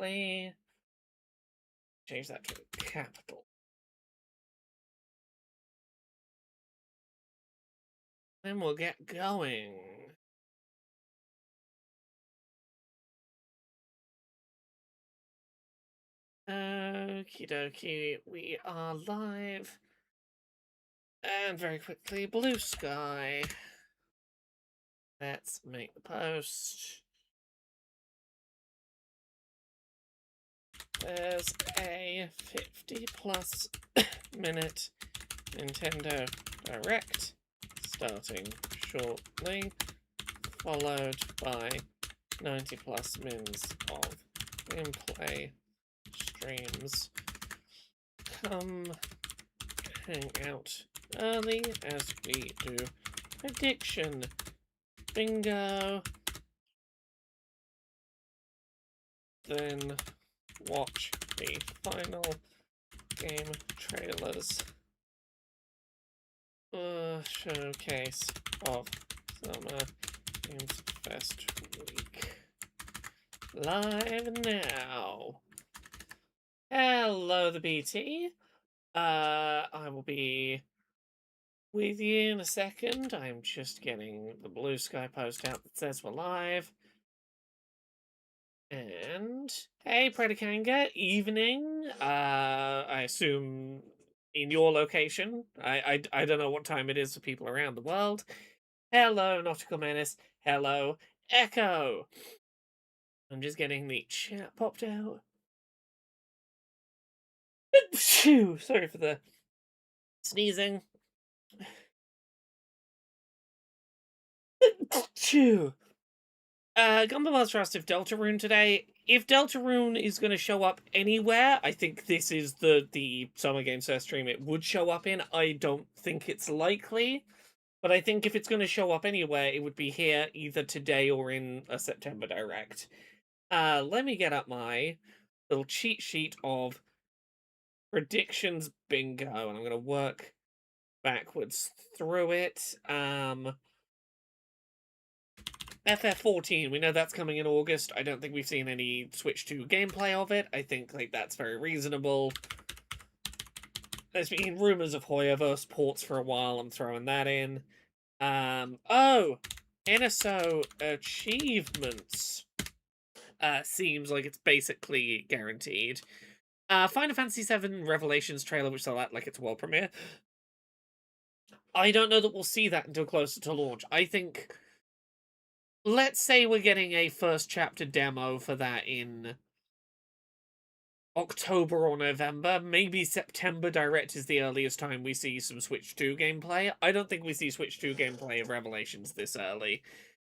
quickly. Change that to a capital. Then we'll get going. Okie dokie, we are live. And very quickly, blue sky. Let's make the post. There's a 50+ minute Nintendo Direct starting shortly, followed by 90+ mins of gameplay streams. Come hang out early as we do prediction bingo. Then watch the final game trailers. Showcase of Summer Games Fest Week. Live now. Hello, the BT. I will be with you in a second. I'm just getting the blue sky post out that says we're live. And hey, Predicanga, evening. I assume in your location. I don't know what time it is for people around the world. Hello, Nautical Menace. Hello, Echo. I'm just getting the chat popped out. Sorry for the sneezing. Gumball asked if Deltarune today. If Deltarune is going to show up anywhere, I think this is the Summer Games Fest stream it would show up in. I don't think it's likely, but I think if it's going to show up anywhere, it would be here either today or in a September Direct. Let me get up my little cheat sheet of predictions bingo, and I'm going to work backwards through it. FF14, we know that's coming in August. I don't think we've seen any Switch 2 gameplay of it. I think that's very reasonable. There's been rumors of Hoyoverse ports for a while. I'm throwing that in. Oh! NSO achievements. Seems like it's basically guaranteed. Final Fantasy VII Revelations trailer, which they'll act like it's a world premiere. I don't know that we'll see that until closer to launch. I think... Let's say we're getting a first chapter demo for that in October or November. Maybe September Direct is the earliest time we see some Switch 2 gameplay. I don't think we see Switch 2 gameplay of Revelations this early.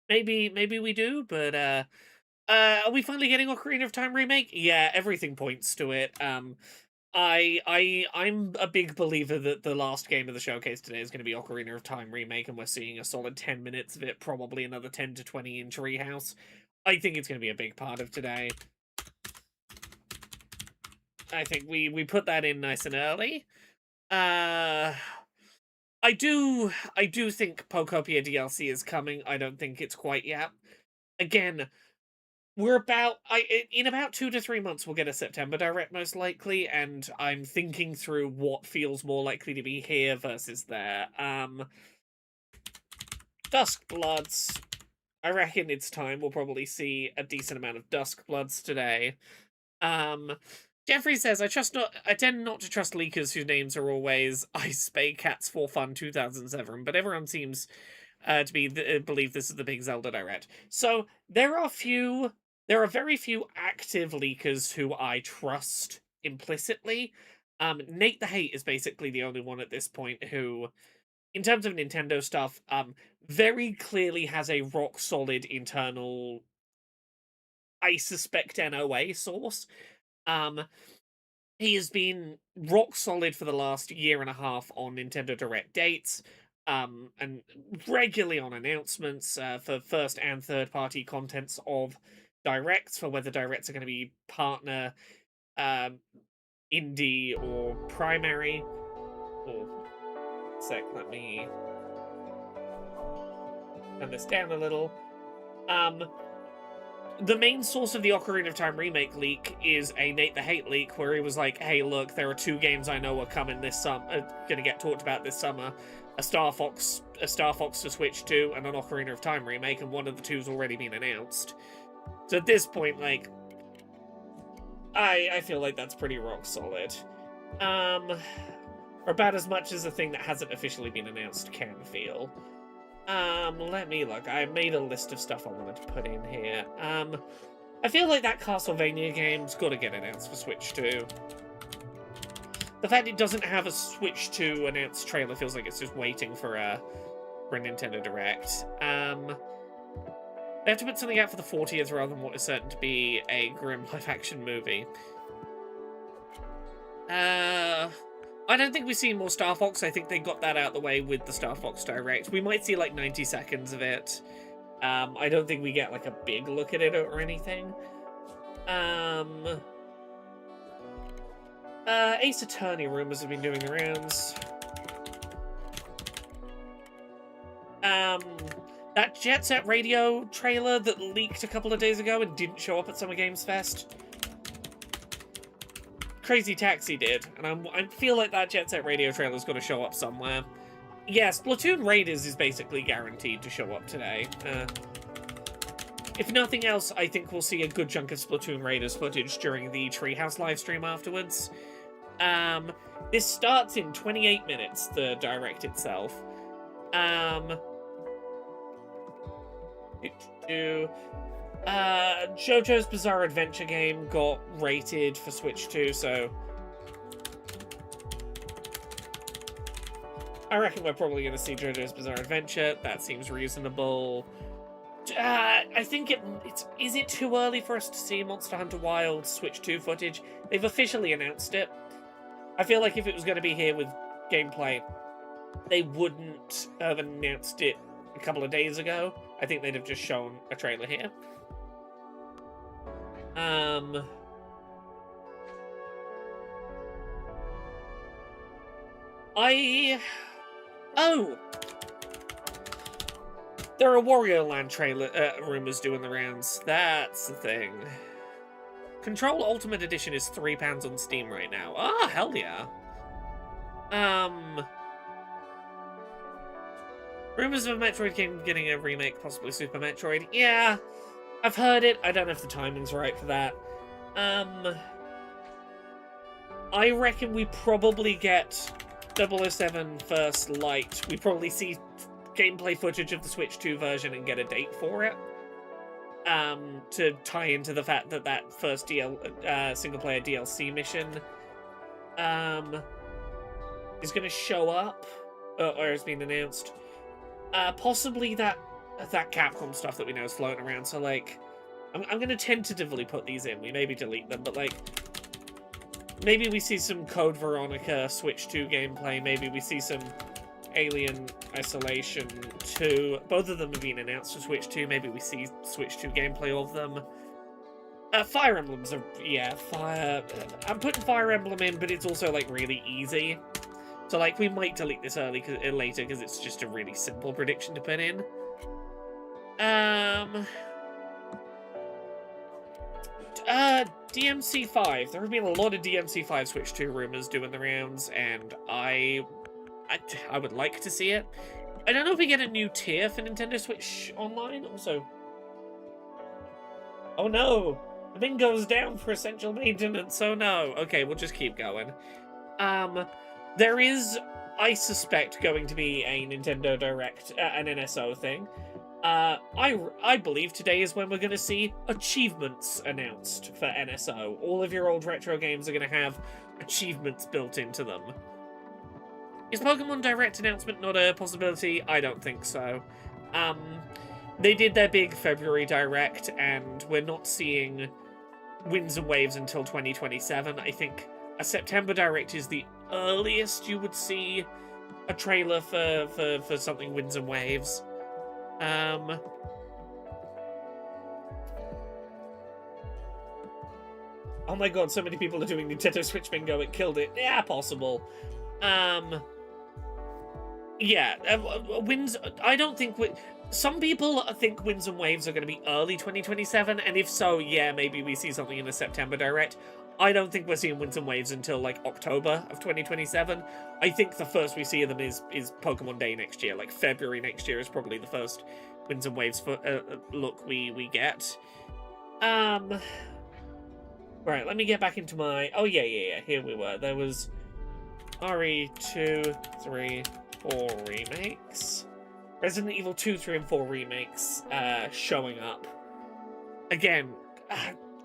Maybe we do, but are we finally getting Ocarina of Time remake? Yeah, everything points to it. I'm a big believer that the last game of the showcase today is going to be Ocarina of Time remake, and we're seeing a solid 10 minutes of it, probably another 10 to 20 in Treehouse. I think it's going to be a big part of today. I think we put that in nice and early. I do think Pokopia DLC is coming. I don't think it's quite yet. Again, we're in about 2 to 3 months we'll get a September Direct most likely, and I'm thinking through what feels more likely to be here versus there. Duskbloods. I reckon it's time we'll probably see a decent amount of Duskbloods today. Jeffrey says, I tend not to trust leakers whose names are always Ice Spay Cats for Fun 2007, but everyone seems to believe this is the big Zelda Direct. So there are very few active leakers who I trust implicitly. Nate the Hate is basically the only one at this point who, in terms of Nintendo stuff, very clearly has a rock solid internal, I suspect, NOA source. He has been rock solid for the last year and a half on Nintendo Direct dates, and regularly on announcements for first and third party contents of Directs, for whether Directs are going to be partner, indie, or primary. Oh, sec, let me turn this down a little. the main source of the Ocarina of Time remake leak is a Nate the Hate leak, where he was like, "Hey, look, there are 2 games I know are coming this summer, gonna get talked about this summer: a Star Fox for Switch 2, and an Ocarina of Time remake, and one of the two's already been announced." So at this point, like, I feel like that's pretty rock solid. Or about as much as a thing that hasn't officially been announced can feel. Let me look. I made a list of stuff I wanted to put in here. I feel like that Castlevania game's got to get announced for Switch 2. The fact it doesn't have a Switch 2 announced trailer feels like it's just waiting for a Nintendo Direct. They have to put something out for the 40th rather than what is certain to be a grim live-action movie. I don't think we've seen more Star Fox. I think they got that out of the way with the Star Fox Direct. We might see like 90 seconds of it. I don't think we get like a big look at it or anything. Ace Attorney rumors have been doing the rounds. That Jet Set Radio trailer that leaked a couple of days ago and didn't show up at Summer Games Fest. Crazy Taxi did, and I feel like that Jet Set Radio trailer's got to show up somewhere. Yeah, Splatoon Raiders is basically guaranteed to show up today. If nothing else, I think we'll see a good chunk of Splatoon Raiders footage during the Treehouse livestream afterwards. This starts in 28 minutes, the Direct itself. JoJo's Bizarre Adventure game got rated for Switch 2, so I reckon we're probably going to see JoJo's Bizarre Adventure. That seems reasonable. I think is it too early for us to see Monster Hunter Wilds Switch 2 footage? They've officially announced it. I feel like if it was going to be here with gameplay, they wouldn't have announced it a couple of days ago. I think they'd have just shown a trailer here. There are Wario Land trailer rumors doing the rounds. That's the thing. Control Ultimate Edition is £3 on Steam right now. Ah, hell yeah. Rumors of a Metroid game getting a remake, possibly Super Metroid. Yeah, I've heard it. I don't know if the timing's right for that. I reckon we probably get 007 First Light. We probably see gameplay footage of the Switch 2 version and get a date for it. To tie into the fact that that first single-player DLC mission is going to show up, or has been announced. Possibly that Capcom stuff that we know is floating around. So, like, I'm going to tentatively put these in. We maybe delete them, but, like, maybe we see some Code Veronica Switch 2 gameplay. Maybe we see some Alien Isolation 2. Both of them have been announced for Switch 2. Maybe we see Switch 2 gameplay of them. Fire Emblems are... yeah, I'm putting Fire Emblem in, but it's also, like, really easy. So, like, we might delete this later, because it's just a really simple prediction to put in. DMC5. There have been a lot of DMC5 Switch 2 rumors doing the rounds, and I would like to see it. I don't know if we get a new tier for Nintendo Switch Online. Also, oh no, the thing goes down for essential maintenance. Oh no. Okay, we'll just keep going. There is, I suspect, going to be a Nintendo Direct, an NSO thing. I believe today is when we're going to see achievements announced for NSO. All of your old retro games are going to have achievements built into them. Is Pokemon Direct announcement not a possibility? I don't think so. They did their big February Direct, and we're not seeing Winds and Waves until 2027. I think a September Direct is the earliest you would see a trailer for something Winds and Waves. Oh my god, so many people are doing Nintendo Switch Bingo, it killed it. Yeah, possible. Yeah, Winds... I don't think... some people think Winds and Waves are going to be early 2027, and if so, yeah, maybe we see something in the September Direct. I don't think we're seeing Winds and Waves until, like, October of 2027. I think the first we see of them is Pokemon Day next year. Like, February next year is probably the first Winds and Waves look we get. Right, let me get back into my... Oh, yeah, here we were. There was RE2, 3, 4 remakes. Resident Evil 2, 3, and 4 remakes showing up. Again,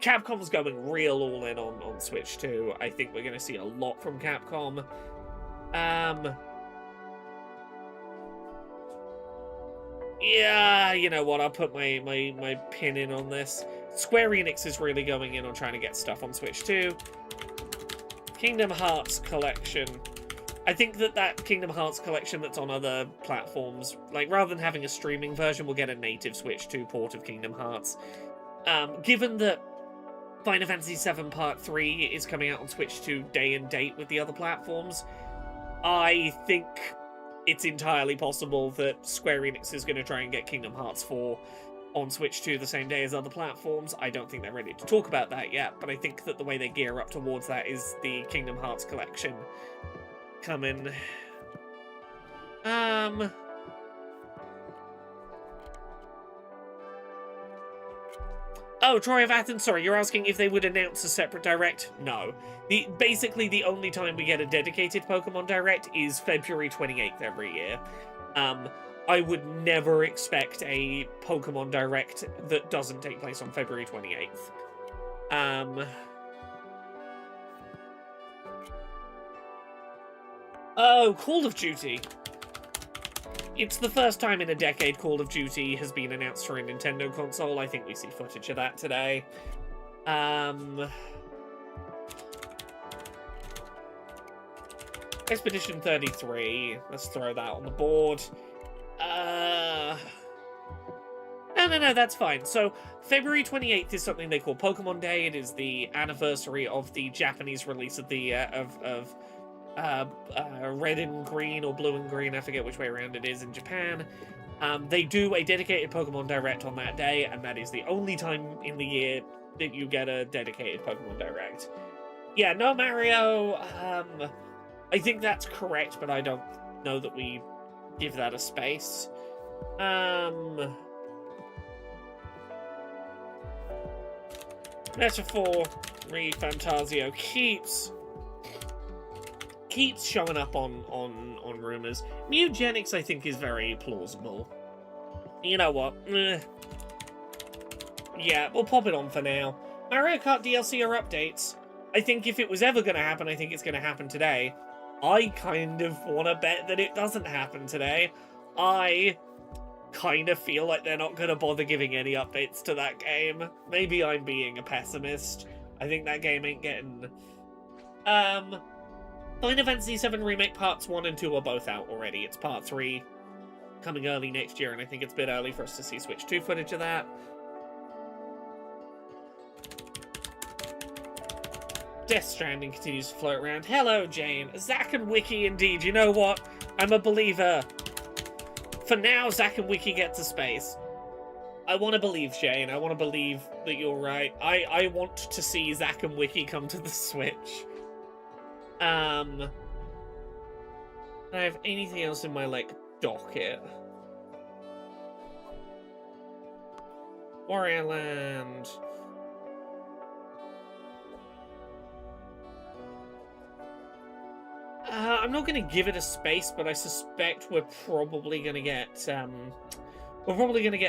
Capcom's going real all in on Switch 2. I think we're going to see a lot from Capcom. Yeah, you know what? I'll put my pin in on this. Square Enix is really going in on trying to get stuff on Switch 2. Kingdom Hearts Collection. I think that Kingdom Hearts Collection that's on other platforms, like, rather than having a streaming version, we'll get a native Switch 2 port of Kingdom Hearts. Given that Final Fantasy VII Part 3 is coming out on Switch 2 day and date with the other platforms, I think it's entirely possible that Square Enix is going to try and get Kingdom Hearts 4 on Switch 2 the same day as other platforms. I don't think they're ready to talk about that yet, but I think that the way they gear up towards that is the Kingdom Hearts Collection coming. Oh, Troy of Athens, sorry, you're asking if they would announce a separate Direct? No. Basically, the only time we get a dedicated Pokemon Direct is February 28th every year. I would never expect a Pokemon Direct that doesn't take place on February 28th. Oh, Call of Duty. It's the first time in a decade Call of Duty has been announced for a Nintendo console. I think we see footage of that today. Expedition 33. Let's throw that on the board. No, that's fine. So, February 28th is something they call Pokemon Day. It is the anniversary of the Japanese release of the, red and green or blue and green, I forget which way around it is in Japan. They do a dedicated Pokemon Direct on that day, and that is the only time in the year that you get a dedicated Pokemon Direct. Yeah, no Mario, I think that's correct, but I don't know that we give that a space. Metaphor, ReFantazio keeps showing up on rumors. Mewgenics, I think, is very plausible. You know what? Yeah, we'll pop it on for now. Mario Kart DLC or updates. I think if it was ever going to happen, I think it's going to happen today. I kind of want to bet that it doesn't happen today. I kind of feel like they're not going to bother giving any updates to that game. Maybe I'm being a pessimist. I think that game ain't getting... Final Fantasy VII Remake Parts 1 and 2 are both out already. It's Part 3 coming early next year, and I think it's a bit early for us to see Switch 2 footage of that. Death Stranding continues to float around. Hello, Jane. Zack and Wiki, indeed. You know what? I'm a believer. For now, Zack and Wiki get to space. I want to believe, Jane. I want to believe that you're right. I want to see Zack and Wiki come to the Switch. Do I have anything else in my, like, docket? Warrior Land. I'm not going to give it a space, but I suspect we're probably going to get,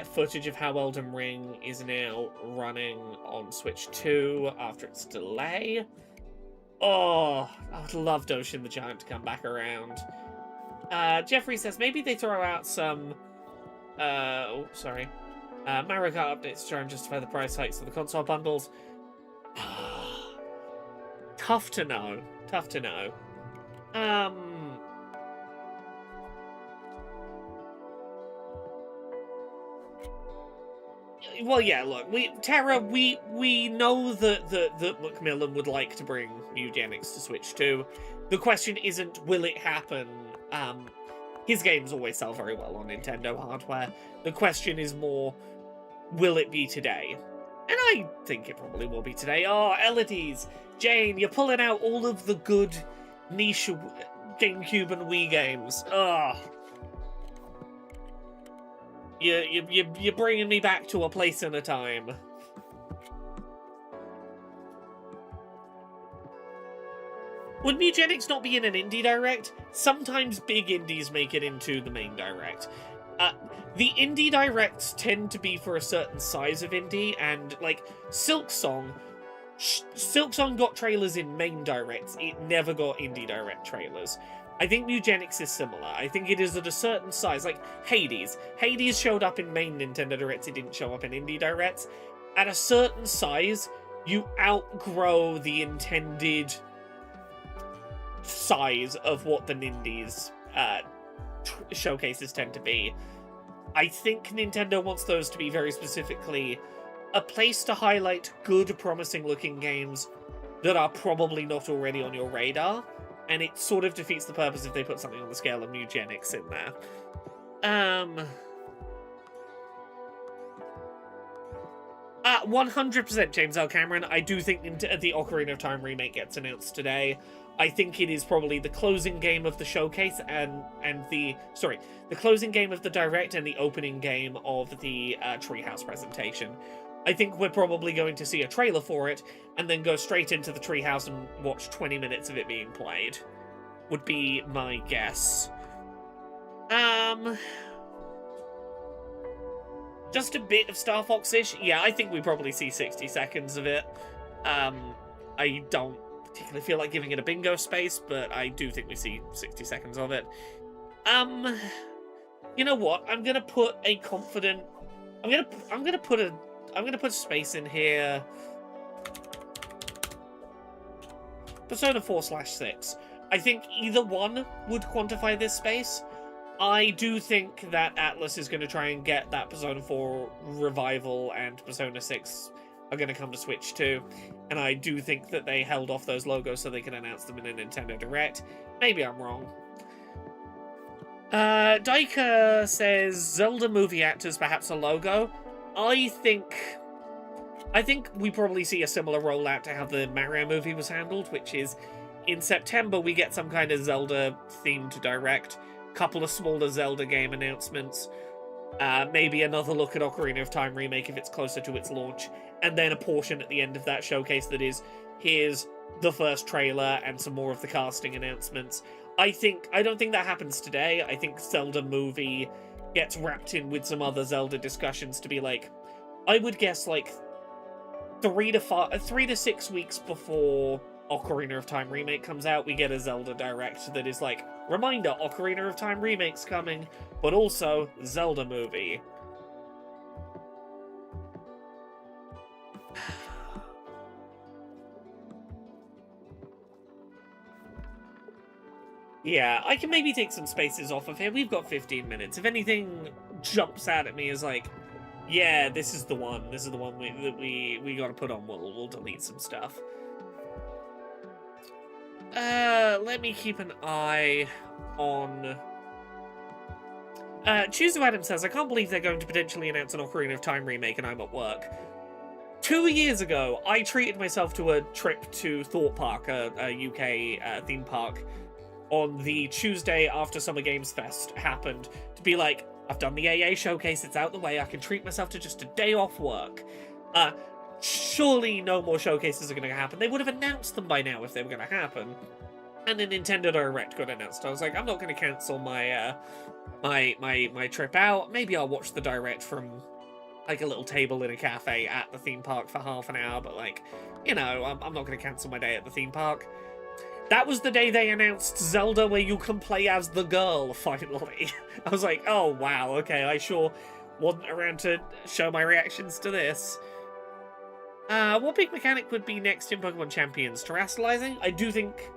footage of how Elden Ring is now running on Switch 2 after its delay. Oh, I would love Doshin the Giant to come back around. Jeffrey says maybe they throw out some, Mario Kart updates to try and justify the price hikes of the console bundles. Tough to know. Well, yeah, look, Terra, we know that Macmillan would like to bring Mewgenics to Switch 2. The question isn't, will it happen? his games always sell very well on Nintendo hardware. The question is more, will it be today? And I think it probably will be today. Oh, Elodies! Jane, you're pulling out all of the good niche GameCube and Wii games. Oh. You're bringing me back to a place and a time. Would Mugenics not be in an indie direct? Sometimes big indies make it into the main direct. The indie directs tend to be for a certain size of indie, and like Silksong got trailers in main directs. It never got indie direct trailers. I think Mugenics is similar. I think it is at a certain size, like Hades. Hades showed up in main Nintendo Directs, it didn't show up in indie directs. At a certain size, you outgrow the intended size of what the Nindies showcases tend to be. I think Nintendo wants those to be very specifically a place to highlight good, promising-looking games that are probably not already on your radar, and it sort of defeats the purpose if they put something on the scale of Mugenics in there. 100% James L. Cameron. I do think the Ocarina of Time remake gets announced today. I think it is probably the closing game of the showcase and the closing game of the Direct and the opening game of the Treehouse presentation. I think we're probably going to see a trailer for it and then go straight into the Treehouse and watch 20 minutes of it being played. Would be my guess. Just a bit of Star Fox-ish. Yeah, I think we probably see 60 seconds of it. I don't particularly feel like giving it a bingo space, but I do think we see 60 seconds of it. You know what? I'm gonna put a confident. I'm gonna put space in here. Persona 4/6. I think either one would quantify this space. I do think that Atlus is going to try and get that Persona 4 revival, and Persona 6 are going to come to Switch too. And I do think that they held off those logos so they can announce them in a Nintendo Direct. Maybe I'm wrong. Daika says Zelda movie actors, perhaps a logo. I think we probably see a similar rollout to how the Mario movie was handled, which is in September we get some kind of Zelda-themed Direct, couple of smaller Zelda game announcements, maybe another look at Ocarina of Time remake if it's closer to its launch, and then a portion at the end of that showcase that is, here's the first trailer and some more of the casting announcements. I don't think that happens today. I think Zelda movie gets wrapped in with some other Zelda discussions to be like, I would guess like 3 to 6 weeks before Ocarina of Time remake comes out, we get a Zelda Direct that is like, reminder, Ocarina of Time remake's coming, but also Zelda movie. Yeah, I can maybe take some spaces off of here. We've got 15 minutes. If anything jumps out at me as like, yeah, this is the one. This is the one that we gotta put on. We'll delete some stuff. Let me keep an eye on... Chuzo Adam says, I can't believe they're going to potentially announce an Ocarina of Time remake and I'm at work. 2 years ago, I treated myself to a trip to Thorpe Park, a UK theme park, on the Tuesday after Summer Games Fest happened, to be like, I've done the AA showcase, it's out the way, I can treat myself to just a day off work. Surely no more showcases are going to happen. They would have announced them by now if they were going to happen. And the Nintendo Direct got announced. I was like, I'm not going to cancel my my trip out. Maybe I'll watch the Direct from like a little table in a cafe at the theme park for half an hour. But like, you know, I'm not going to cancel my day at the theme park. That was the day they announced Zelda where you can play as the girl, finally. I was like, oh wow, okay, I sure wasn't around to show my reactions to this. What big mechanic would be next in Pokemon Champions? Terastallizing? I do think...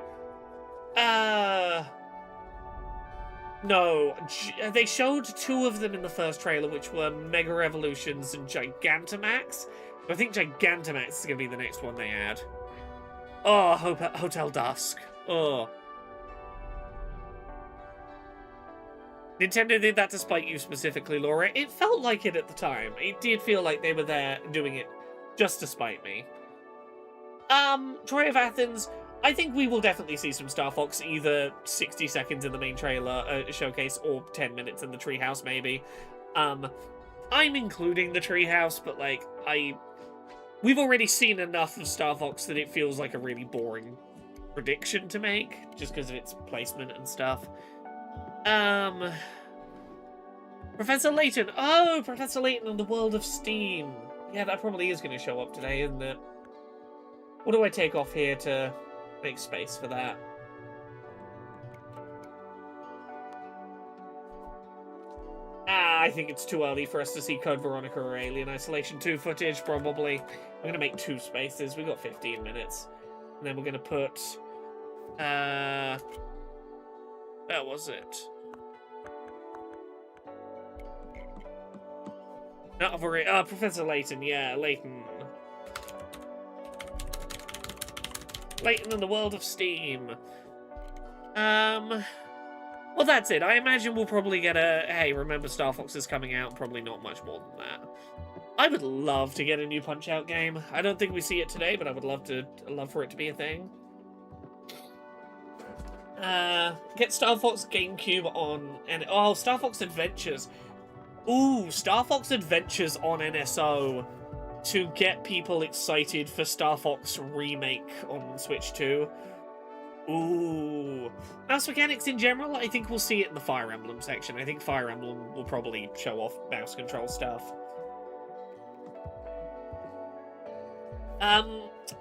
No. They showed 2 of them in the first trailer, which were Mega Evolutions and Gigantamax. I think Gigantamax is going to be the next one they add. Oh, Hotel Dusk. Oh. Nintendo did that to spite you specifically, Laura. It felt like it at the time. It did feel like they were there doing it just to spite me. Troy of Athens, I think we will definitely see some Star Fox, either 60 seconds in the main trailer showcase or 10 minutes in the treehouse, maybe. I'm including the treehouse, but, like, we've already seen enough of Star Fox that it feels like a really boring prediction to make, just because of its placement and stuff. Professor Layton. Oh, Professor Layton and the World of Steam. Yeah, that probably is going to show up today, isn't it? What do I take off here to make space for that? I think it's too early for us to see Code Veronica or Alien Isolation 2 footage, probably. I'm going to make 2 spaces. We got 15 minutes. And then we're going to put... where was it? No, I've already... Professor Layton, yeah, Layton. Layton in the World of Steam. Well, that's it. I imagine we'll probably get a, hey, remember Star Fox is coming out, probably not much more than that. I would love to get a new Punch-Out game. I don't think we see it today, but I would love for it to be a thing. Get Star Fox GameCube on, and oh, Star Fox Adventures. Ooh, Star Fox Adventures on NSO to get people excited for Star Fox Remake on Switch 2. Ooh. Mouse mechanics in general, I think we'll see it in the Fire Emblem section. I think Fire Emblem will probably show off mouse control stuff.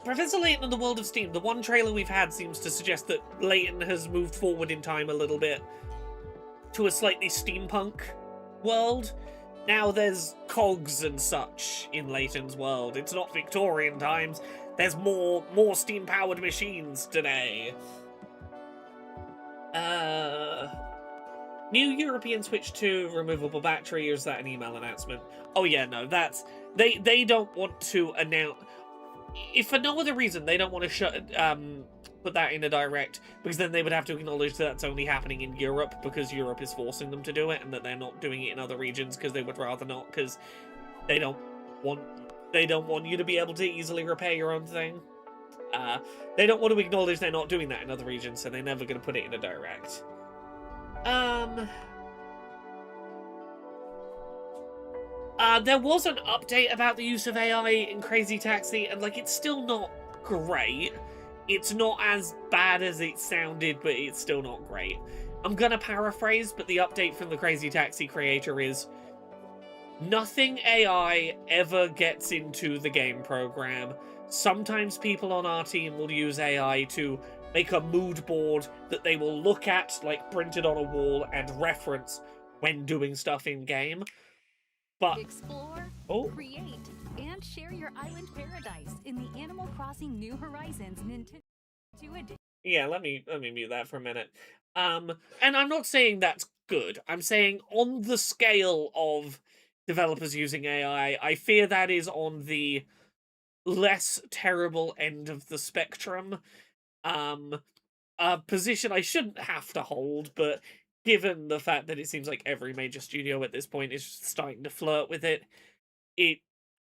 Professor Layton and the World of Steam. The one trailer we've had seems to suggest that Layton has moved forward in time a little bit to a slightly steampunk world. Now there's cogs and such in Layton's world. It's not Victorian times. There's more steam-powered machines today. New European Switch 2 removable battery, or is that an email announcement? Oh yeah, no, that's... They don't want to announce... If for no other reason, they don't want to put that in a direct, because then they would have to acknowledge that that's only happening in Europe, because Europe is forcing them to do it, and that they're not doing it in other regions, because they would rather not, because they don't want you to be able to easily repair your own thing. They don't want to acknowledge they're not doing that in other regions, so they're never going to put it in a direct. There was an update about the use of AI in Crazy Taxi, and, like, it's still not great. It's not as bad as it sounded, but it's still not great. I'm gonna paraphrase, but the update from the Crazy Taxi creator is... Nothing AI ever gets into the game program. Sometimes people on our team will use AI to make a mood board that they will look at, like printed on a wall, and reference when doing stuff in-game. But... Explore, create, and share your island paradise in the Animal Crossing New Horizons Nintendo Edition. Yeah, let me mute that for a minute. And I'm not saying that's good. I'm saying on the scale of developers using AI, I fear that is on the less terrible end of the spectrum. A position I shouldn't have to hold, but given the fact that it seems like every major studio at this point is starting to flirt with it, it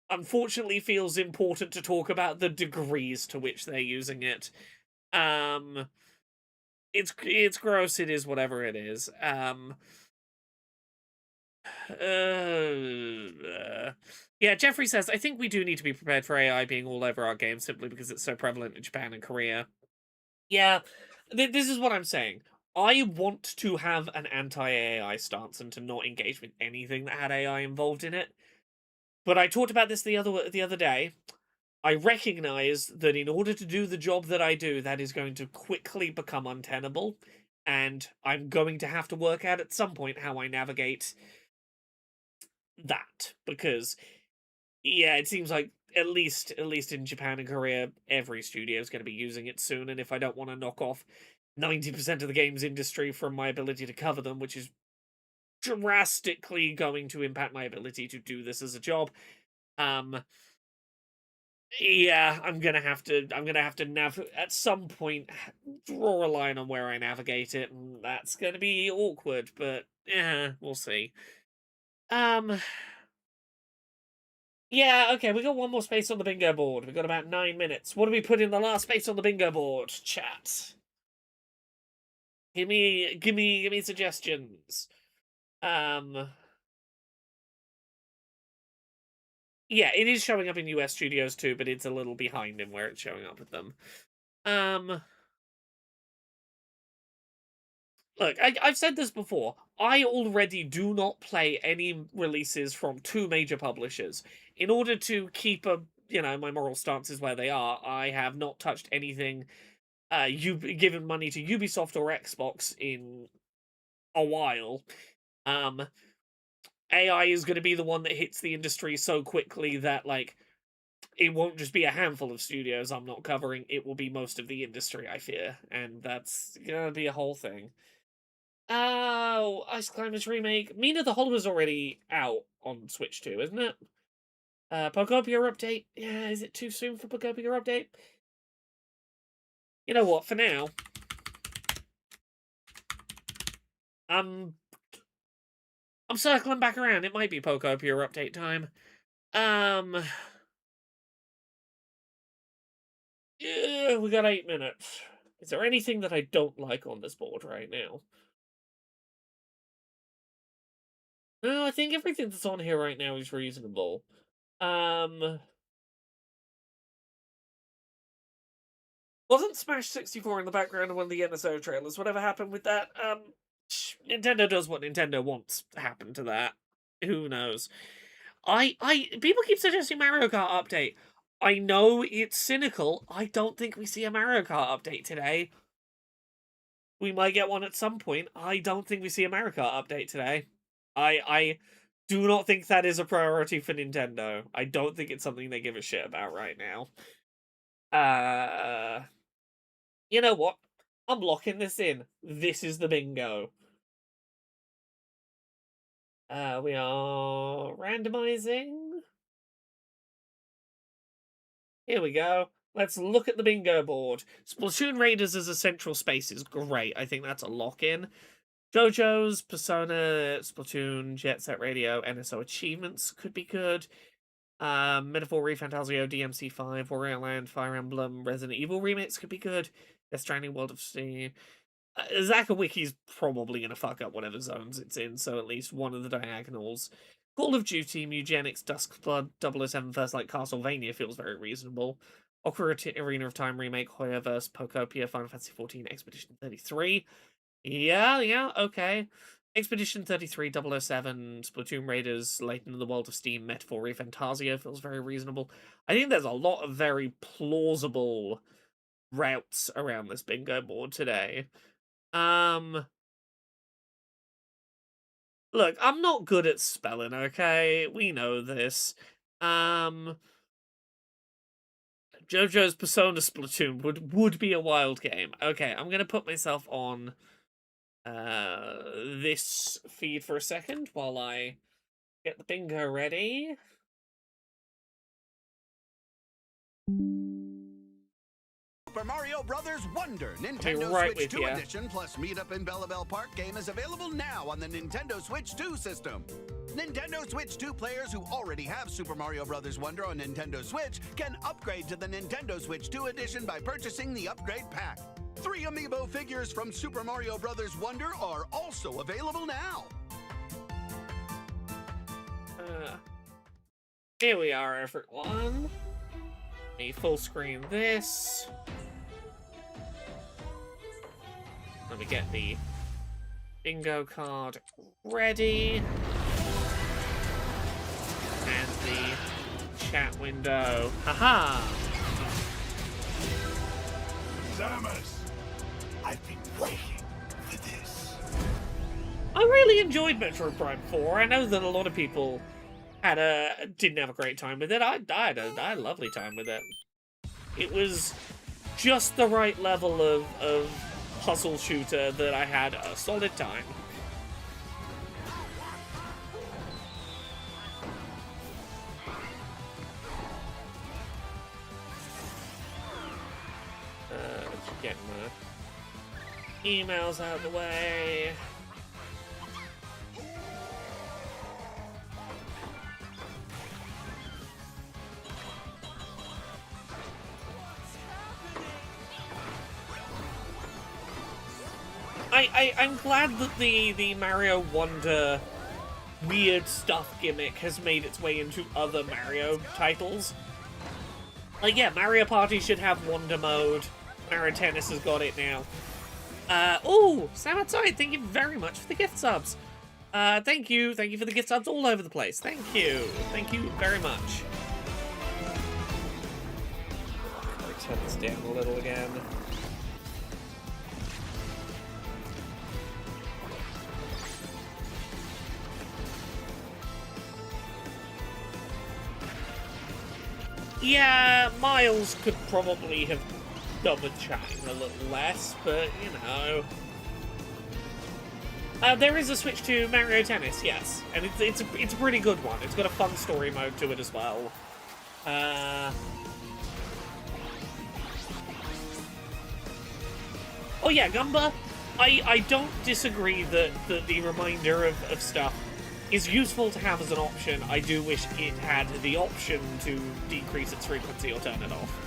unfortunately feels important to talk about the degrees to which they're using it. It's gross, it is whatever it is. Yeah, Jeffrey says, I think we do need to be prepared for AI being all over our games simply because it's so prevalent in Japan and Korea. Yeah, this is what I'm saying. I want to have an anti-AI stance and to not engage with anything that had AI involved in it. But I talked about this the other day. I recognize that in order to do the job that I do, that is going to quickly become untenable, and I'm going to have to work out at some point how I navigate that, because yeah, it seems like at least in Japan and Korea, every studio is going to be using it soon, and if I don't want to knock off 90% of the games industry from my ability to cover them, which is drastically going to impact my ability to do this as a job, yeah, I'm gonna have to at some point draw a line on where I navigate it, and that's going to be awkward, but we'll see. Yeah, okay, we got one more space on the bingo board. We've got about 9 minutes. What do we put in the last space on the bingo board, chat? Give me suggestions. Yeah, it is showing up in US studios too, but it's a little behind in where it's showing up with them. Look, I've said this before. I already do not play any releases from 2 major publishers. In order to keep my moral stances where they are, I have not touched anything given money to Ubisoft or Xbox in a while. AI is going to be the one that hits the industry so quickly that, like, it won't just be a handful of studios I'm not covering, it will be most of the industry, I fear. And that's gonna be a whole thing. Oh, Ice Climbers Remake. Mina the Hollow is already out on Switch 2, isn't it? Pokopia update. Yeah, is it too soon for Pokopia update? You know what, for now, I'm circling back around. It might be Pokopia update time. Yeah, we got 8 minutes. Is there anything that I don't like on this board right now? No, I think everything that's on here right now is reasonable. Wasn't Smash 64 in the background of one of the NSO trailers? Whatever happened with that? Nintendo does what Nintendo wants to happen to that. Who knows? People keep suggesting Mario Kart update. I know it's cynical. I don't think we see a Mario Kart update today. We might get one at some point. I don't think we see a Mario Kart update today. I do not think that is a priority for Nintendo. I don't think it's something they give a shit about right now. You know what? I'm locking this in. This is the bingo. We are randomizing. Here we go. Let's look at the bingo board. Splatoon Raiders as a central space is great. I think that's a lock-in. JoJo's, Persona, Splatoon, Jet Set Radio, NSO Achievements could be good. Metaphor ReFantazio, DMC5, Wario Land, Fire Emblem, Resident Evil remakes could be good. Death Stranding, World of Steam. Zakawiki's probably going to fuck up whatever zones it's in, so at least one of the diagonals. Call of Duty, Mugenics, Duskblood, 007 First Light, Castlevania feels very reasonable. Ocarina Arena of Time remake, Hoyoverse, Pokopia, Final Fantasy XIV, Expedition 33. Yeah, okay. Expedition 33, 007, Splatoon Raiders, Layton in the World of Steam, Metaphor ReFantazio feels very reasonable. I think there's a lot of very plausible routes around this bingo board today. Look, I'm not good at spelling, okay? We know this. JoJo's Persona Splatoon would be a wild game. Okay, I'm gonna put myself on this feed for a second while I get the bingo ready. Super Mario Brothers Wonder Nintendo Switch 2 Edition plus Meet Up in Bella Bell Park game is available now on the Nintendo Switch 2 system. Nintendo Switch 2 players who already have Super Mario Bros. Wonder on Nintendo Switch can upgrade to the Nintendo Switch 2 Edition by purchasing the upgrade pack. 3 amiibo figures from Super Mario Bros. Wonder are also available now. Here we are, everyone. Let me full screen this. Let me get the bingo card ready. And the chat window. Haha! Samus, I've been waiting for this. I really enjoyed Metroid Prime 4. I know that a lot of people didn't have a great time with it. I had a lovely time with it. It was just the right level of puzzle shooter that I had a solid time. Getting Emails out of the way. I'm glad that the Mario Wonder weird stuff gimmick has made its way into other Mario titles. Like, yeah, Mario Party should have Wonder Mode. Mario Tennis has got it now. Oh, Sam outside, thank you very much for the gift subs. Thank you for the gift subs all over the place. Thank you very much. Let me turn this down a little again. Yeah, Miles could probably have done with chatting a little less, but, you know. There is a switch to Mario Tennis, yes. And it's a pretty good one. It's got a fun story mode to it as well. Oh yeah, Gumba, I don't disagree that the reminder of stuff is useful to have as an option. I do wish it had the option to decrease its frequency or turn it off.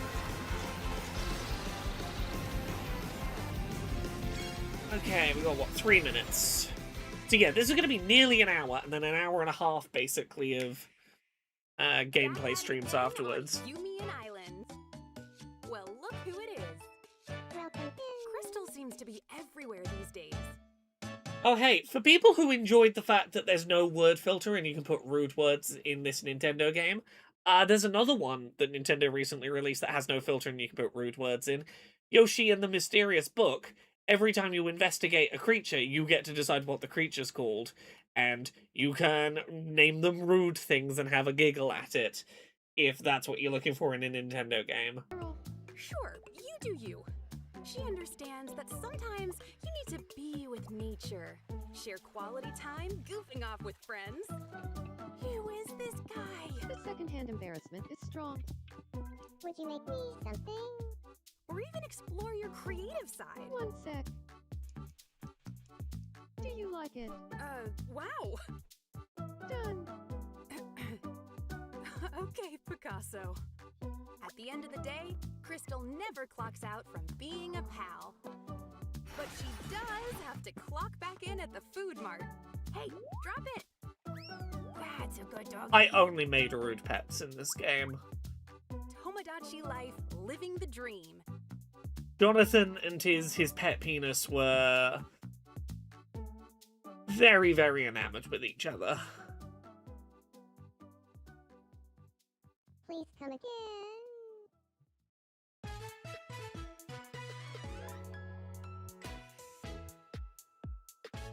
Okay, we got, what, 3 minutes? So yeah, this is going to be nearly an hour, and then an hour and a half, basically, of gameplay streams afterwards. Island. Well, look who it is. Crystal seems to be everywhere these days. Oh hey, for people who enjoyed the fact that there's no word filter and you can put rude words in this Nintendo game, there's another one that Nintendo recently released that has no filter and you can put rude words in. Yoshi and the Mysterious Book. Every time you investigate a creature, you get to decide what the creature's called, and you can name them rude things and have a giggle at it, if that's what you're looking for in a Nintendo game. Sure, you do you. She understands that sometimes you need to be with nature. Share quality time, goofing off with friends. Who is this guy? The secondhand embarrassment is strong. Would you make me something? Or even explore your creative side. One sec. Do you like it? Wow. Done. Okay, Picasso. At the end of the day, Crystal never clocks out from being a pal. But she does have to clock back in at the food mart. Hey, drop it! That's a good dog. I only made rude pets in this game. Tomodachi life, living the dream. Jonathan and his pet penis were very, very enamored with each other. Please come again.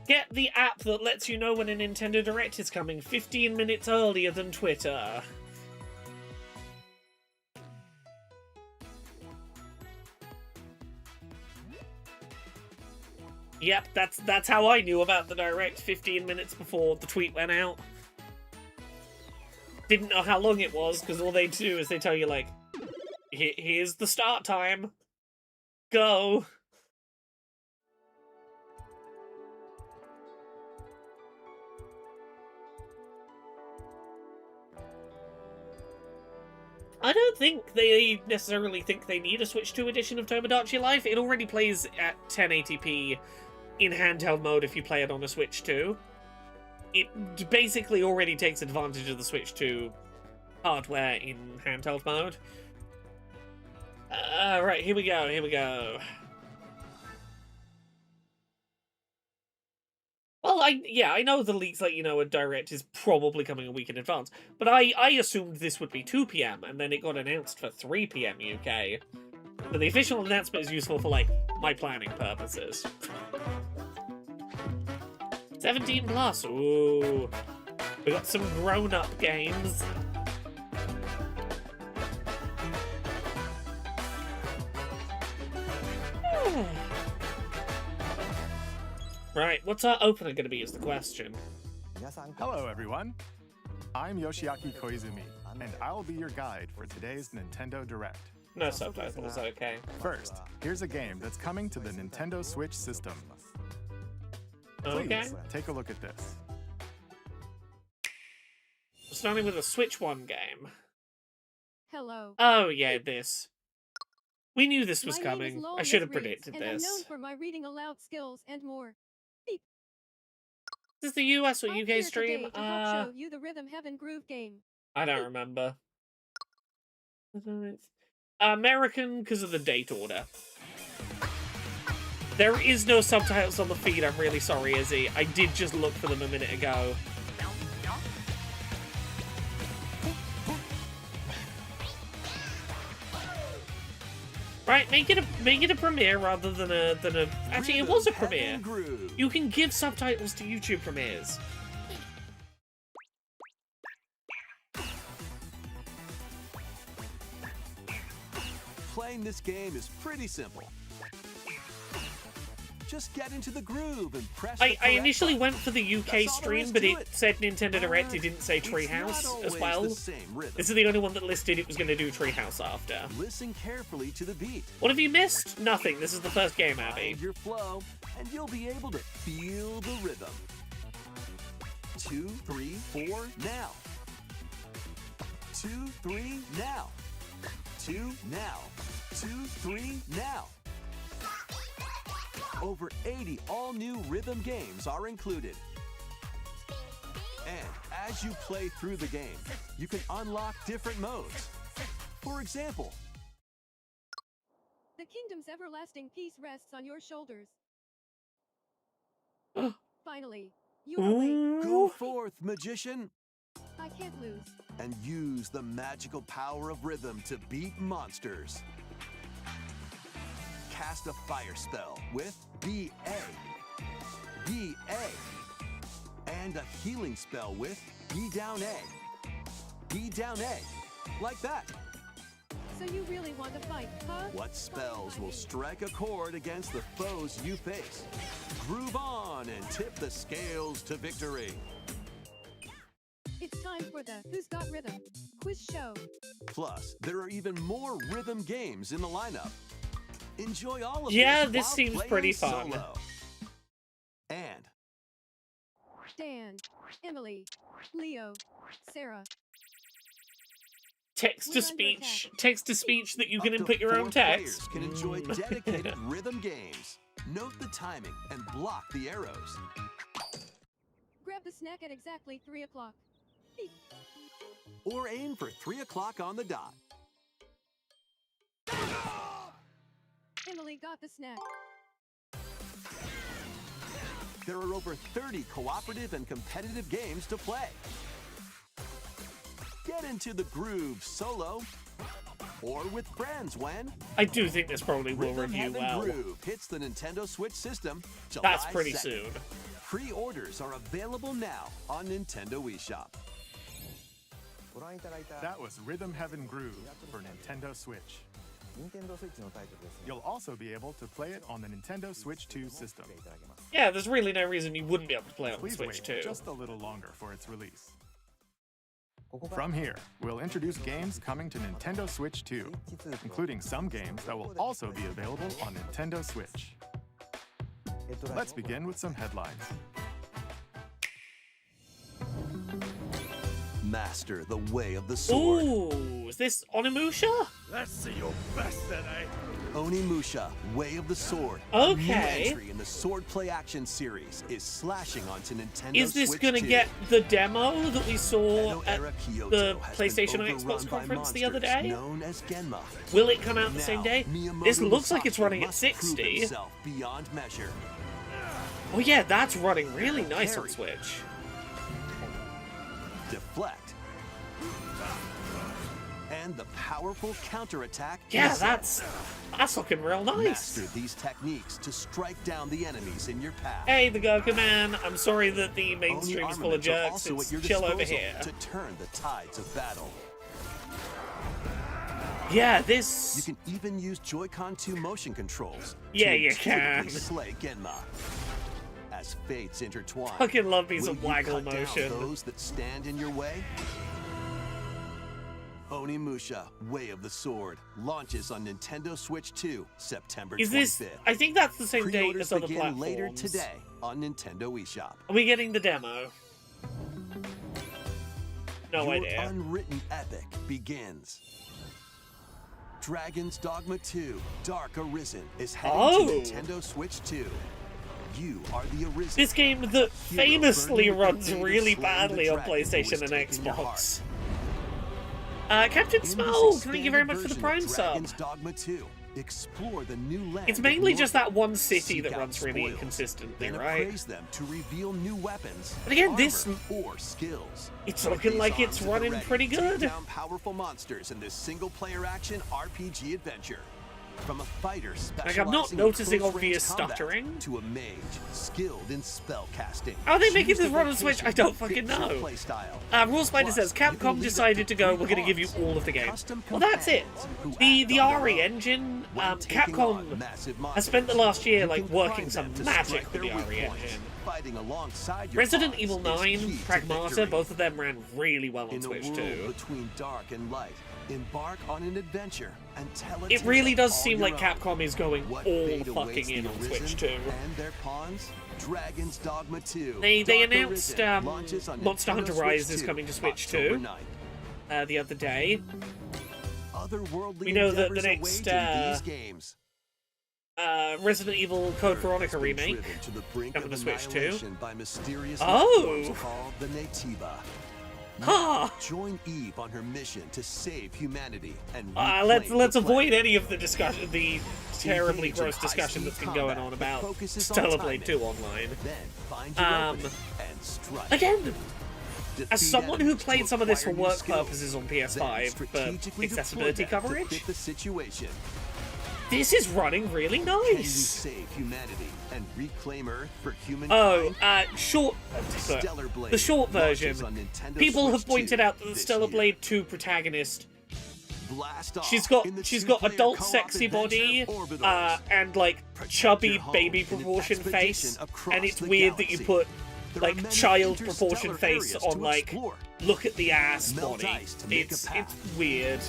Get the app that lets you know when a Nintendo Direct is coming 15 minutes earlier than Twitter. Yep, that's how I knew about the Direct 15 minutes before the tweet went out. Didn't know how long it was, because all they do is they tell you, like, here's the start time. Go. I don't think they necessarily think they need a Switch 2 edition of Tomodachi Life. It already plays at 1080p in handheld mode if you play it on a Switch 2. It basically already takes advantage of the Switch 2 hardware in handheld mode. Right, here we go. Well, I know the leaks let you know a Direct is probably coming a week in advance, but I assumed this would be 2 PM, and then it got announced for 3 PM UK. But the official announcement is useful for, like, my planning purposes. 17 plus, ooh. We got some grown-up games. Right, what's our opener going to be is the question. Hello, everyone. I'm Yoshiaki Koizumi, and I'll be your guide for today's Nintendo Direct. No subtitles, okay. First, here's a game that's coming to the Nintendo Switch system. Okay. Please, take a look at this. Starting with a Switch 1 game. Hello. Oh, yeah, this. We knew this was My name is coming. Lowell I should have Miss Reeds, predicted and I'm known this. for my reading aloud skills and more. Is this the US or I'm UK here stream? today to help show you the Rhythm Heaven Groove game. I don't remember. American because of the date order. There is no subtitles on the feed. I'm really sorry, Izzy. I did just look for them a minute ago. Right, make it a premiere rather than a. Actually, it was a premiere. You can give subtitles to YouTube premieres. Playing this game is pretty simple. Just get into the groove and press the I correct initially button. went for the UK That's all there stream, is but to it said Nintendo Direct. It didn't say It's Treehouse not as always well. the same rhythm. This is the only one that listed it was going to do Treehouse after. Listen carefully to the beat. What have you missed? Nothing. This is the first game, Abby. Find your flow, and you'll be able to feel the rhythm. 2, 3, 4, now. 2, 3, now. 2, now. 2, 3, now. Over 80 all-new rhythm games are included. And as you play through the game, you can unlock different modes. For example, The kingdom's everlasting peace rests on your shoulders. Finally, you awake. go forth, magician, I can't lose. and use the magical power of rhythm to beat monsters. Cast a fire spell with BA, BA, and a healing spell with B down A, B down A, like that. So you really want to fight, huh? What spells will strike a chord against the foes you face? Groove on and tip the scales to victory. It's time for the Who's Got Rhythm quiz show. Plus, there are even more rhythm games in the lineup. Enjoy all of Yeah, this this while seems playing pretty fun. solo. And Dan, Emily, Leo, Sarah. Text to speech. Text to speech that you can up to input your 4 own text. players can enjoy Mm. dedicated rhythm games. Note the timing and block the arrows. Grab the snack at exactly 3 o'clock. Or aim for 3 o'clock on the dot. Emily got the snack. There are over 30 cooperative and competitive games to play. Get into the groove solo or with friends when I do think this probably will Rhythm review Heaven well. Groove hits the Nintendo Switch system July That's pretty 2nd. soon. Pre-orders are available now on Nintendo eShop. That was Rhythm Heaven Groove for Nintendo Switch. You'll also be able to play it on the Nintendo Switch 2 system. Yeah, there's really no reason you wouldn't be able to play on the Please Switch wait too. just a little longer for its release. From here, we'll introduce games coming to Nintendo Switch 2, including some games that will also be available on Nintendo Switch. Let's begin with some headlines. Master the way of the sword. Ooh, is this Onimusha? Let's see your best then, eh? Onimusha, Way of the Sword. Okay. A new entry in the Sword Play Action series is slashing onto Nintendo Is this Switch gonna 2. get the demo that we saw at Edo-era Kyoto the has been PlayStation and overrun Xbox by conference the other monsters day? known as Genma. Will it come out the same Now, day? Miyamoto This looks like it's Musashi running at must prove 60. himself beyond measure. Oh yeah, that's running really nice on Parry. Switch. Deflect. And the powerful counterattack. Yeah, missile. that's looking real nice. Master these techniques to strike down the enemies in your path. Hey, the Gurkha Man. I'm sorry that the Oni mainstream is full of armaments are jerks. also It's at your chill over disposal here. to turn the tides of battle. Yeah, You this. can even use Joy-Con 2 motion controls. Yeah, to you intuitively can. slay Genma. As fates intertwine, Fucking love me will some you waggle cut down motion. those that stand in your way? Onimusha, Way of the Sword, launches on Nintendo Switch 2, September 25th. Is this? I think that's the same date Pre-orders as other begin platforms. later today on Nintendo eShop. Are we getting the demo? No Your idea. unwritten epic begins. Dragon's Dogma 2: Dark Arisen is heading to Nintendo Switch 2. You are the Arisen. This game that hero famously burning with runs the fate of really slaying the badly on dragon who PlayStation has and taken your Xbox. Captain In this Small, thank you very expanded much for the version of Prime sub. Dragon's Dogma 2, explore the new land. It's of mainly just that Northrend. one city Seek that out runs really spoils, inconsistently, then right? appraise them to reveal new weapons, But again, armor, this- or skills. It's With looking these like it's arms at the running ready, pretty good. Take down powerful monsters in this single-player action RPG adventure. From a fighter Like, I'm not specializing in noticing close-range obvious combat stuttering. to a mage skilled in spell casting. How are they making Choose this the run on Switch? I vocation don't fucking that fits your know. play style. Rule Spider Plus, says you can Capcom lead decided up to go. three We're going to give you pawns, all of the games. custom Well, that's it. companions who The act on their RE own. engine, When taking on Capcom massive has spent the monsters, last year you like can working find some them to magic strike with the their weak RE points. engine. Fighting alongside your Resident pawns Evil is 9, key to Pragmata, victory. both of them ran really well on In a Switch world too. between dark and light, embark on an adventure and tell a It tale really does all seem your like own. Capcom is going What all fate fucking awaits in the on Arisen Switch 2. and their pawns? Dragon's Dogma 2. They Dark announced Arisen launches on Monster Nintendo Hunter Switch Rise is 2, coming to Switch October 2 9th. the other day. Otherworldly We know that the endeavors next, await in these games. Resident Evil Code Veronica Has been remake. driven to the brink coming of to Switch 2. annihilation by mysterious Oh! forms called the Naytiba. Ha! Join Eve on her mission to save humanity and Let's reclaim the avoid planet. any of the discussion, the terribly Engage in gross discussion high-speed that's been going combat on that about focuses on Stellar Blade timing. 2 online. Then find your opening and strike. Again, Defeat as someone who enemies to played some of this for acquire new work skills. purposes on Then PS5 strategically for deploy accessibility them to coverage, fit the situation. this is running really Can you nice. save humanity and reclaim Earth for humankind? Oh, Stellar Blade the short launches version. on Nintendo People have Switch pointed 2 out that the this Stellar year. Blade 2 protagonist, Blast off she's in the got two-player adult co-op sexy body, adventure Orbitals. and like Protect chubby your home baby in an proportion face, expedition across and it's the weird that you galaxy. put There are like many child interstellar proportion face areas on to like explore. look at the ass Melt body. ice to make a It's path. weird.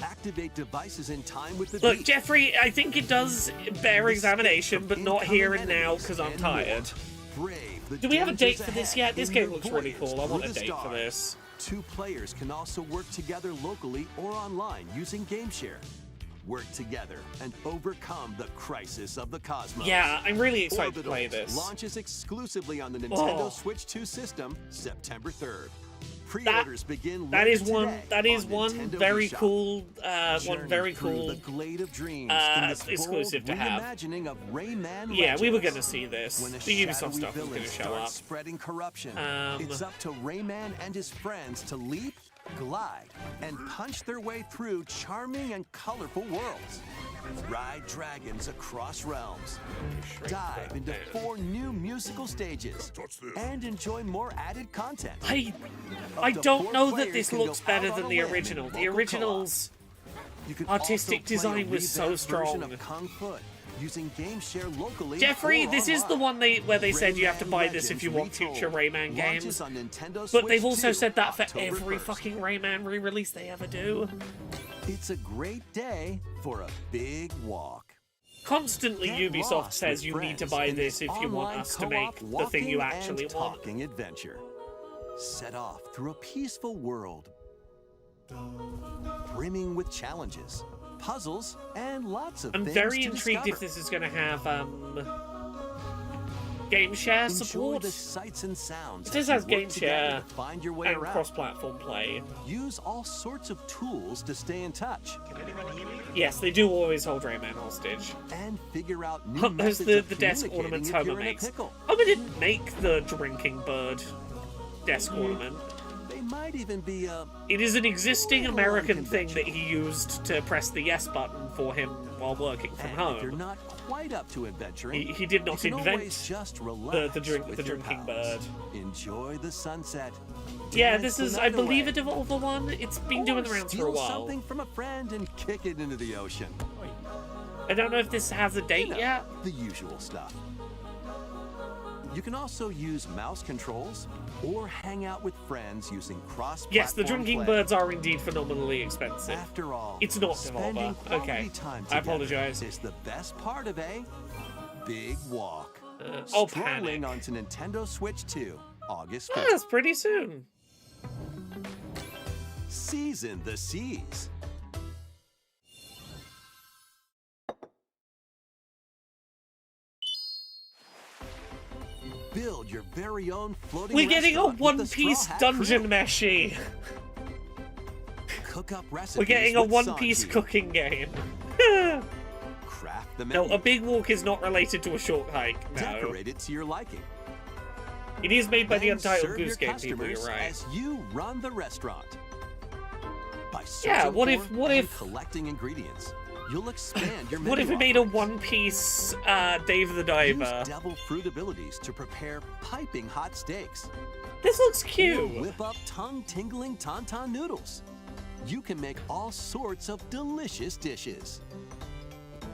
Activate devices in time with the Look, beat. Jeffrey, I think it does bear examination, but not here and now because I'm And tired. more. Brave the Do we have a date dangers for this ahead yet? This in game your looks really voyage cool. I want a through the date for stars. this. Two players can also work together locally or online using GameShare. Work together and overcome the crisis of the cosmos. Yeah, I'm really excited to play Orbitals this. launches exclusively on the Nintendo Oh. Switch 2 system September 3rd. Pre-orders begin That later is one. today That is on one Nintendo very eShop. cool. One Journey very through cool. the Glade of Dreams in this exclusive bold to have. reimagining of Rayman Yeah, we were Legends. gonna see this. When a The Ubisoft shadowy stuff is villain gonna show starts up. spreading corruption, Um, it's up to Rayman and his friends to leap, glide, and punch their way through charming and colorful worlds. Ride dragons across realms. Dive into 4 new musical stages and enjoy more added content. I Up to don't 4 know that players this can go looks better out than on the a limb in original. The local original's You can artistic also play a design was so revamped version strong. of Kung Foot using GameShare locally. Jeffrey, or this is the online. one where they said you have to Rayman buy this if you want Legends future Retold Rayman launches games. on Nintendo But Switch they've also 2, said that for October every 1st. fucking Rayman re-release they ever do. It's a great day for a big walk. Constantly Get Ubisoft lost says with you need to friends buy in this if you want online us to co-op make the thing you walking actually and want. talking adventure. Set off through a peaceful world, brimming with challenges, puzzles, and lots of I'm things very to intrigued if discover. this is going to have GameShare Enjoy support the sights and sounds. This as you has work game together share to find your way and around. cross-platform play. Use all sorts of tools to stay in touch Yes, they do always hold Rayman hostage. and figure out new There's methods the of desk communicating ornaments if Homer you're in a makes. pickle. Homer didn't make the drinking bird desk ornament. They might even be It is an existing Little American thing that unconventional. he used to press the yes button for him while working from and if you're home. not quite up to adventuring, He did not you can invent always just relax the with your drinking pals. bird. Enjoy the sunset. Yeah, dance this the is, I night believe, away, a Devolver one. It's been doing the or rounds for a steal while. something from a friend and kick it into the ocean. I don't know if this has a date You know, yet. the usual stuff. You can also use mouse controls or hang out with friends using cross-platform Yes, the drinking play. birds are indeed phenomenally expensive. After all, It's not spending Devolver. quality Okay, time I together apologize. is the best part of a big walk. I'll Strolling panic. onto Nintendo Switch 2, August 5th. That's pretty soon. Season the seas. Build your very own floating We're getting a restaurant with the one-piece Straw Hat dungeon Crew. meshy. Cook up recipes We're getting a with one-piece Sanji. cooking game. Craft the No, menu. a big walk is not related to a short hike. No. Decorate it to your liking. It is made by the Then Untitled serve your Goose Game people, you're customers right. as you run the restaurant. By Yeah, searching what for if- and collecting ingredients, you'll expand your What if menu we made a offerings. one-piece Dave the Use Diver? devil fruit abilities to prepare piping hot steaks. This looks Or cute. whip up tongue-tingling tauntaun noodles. You can make all sorts of delicious dishes.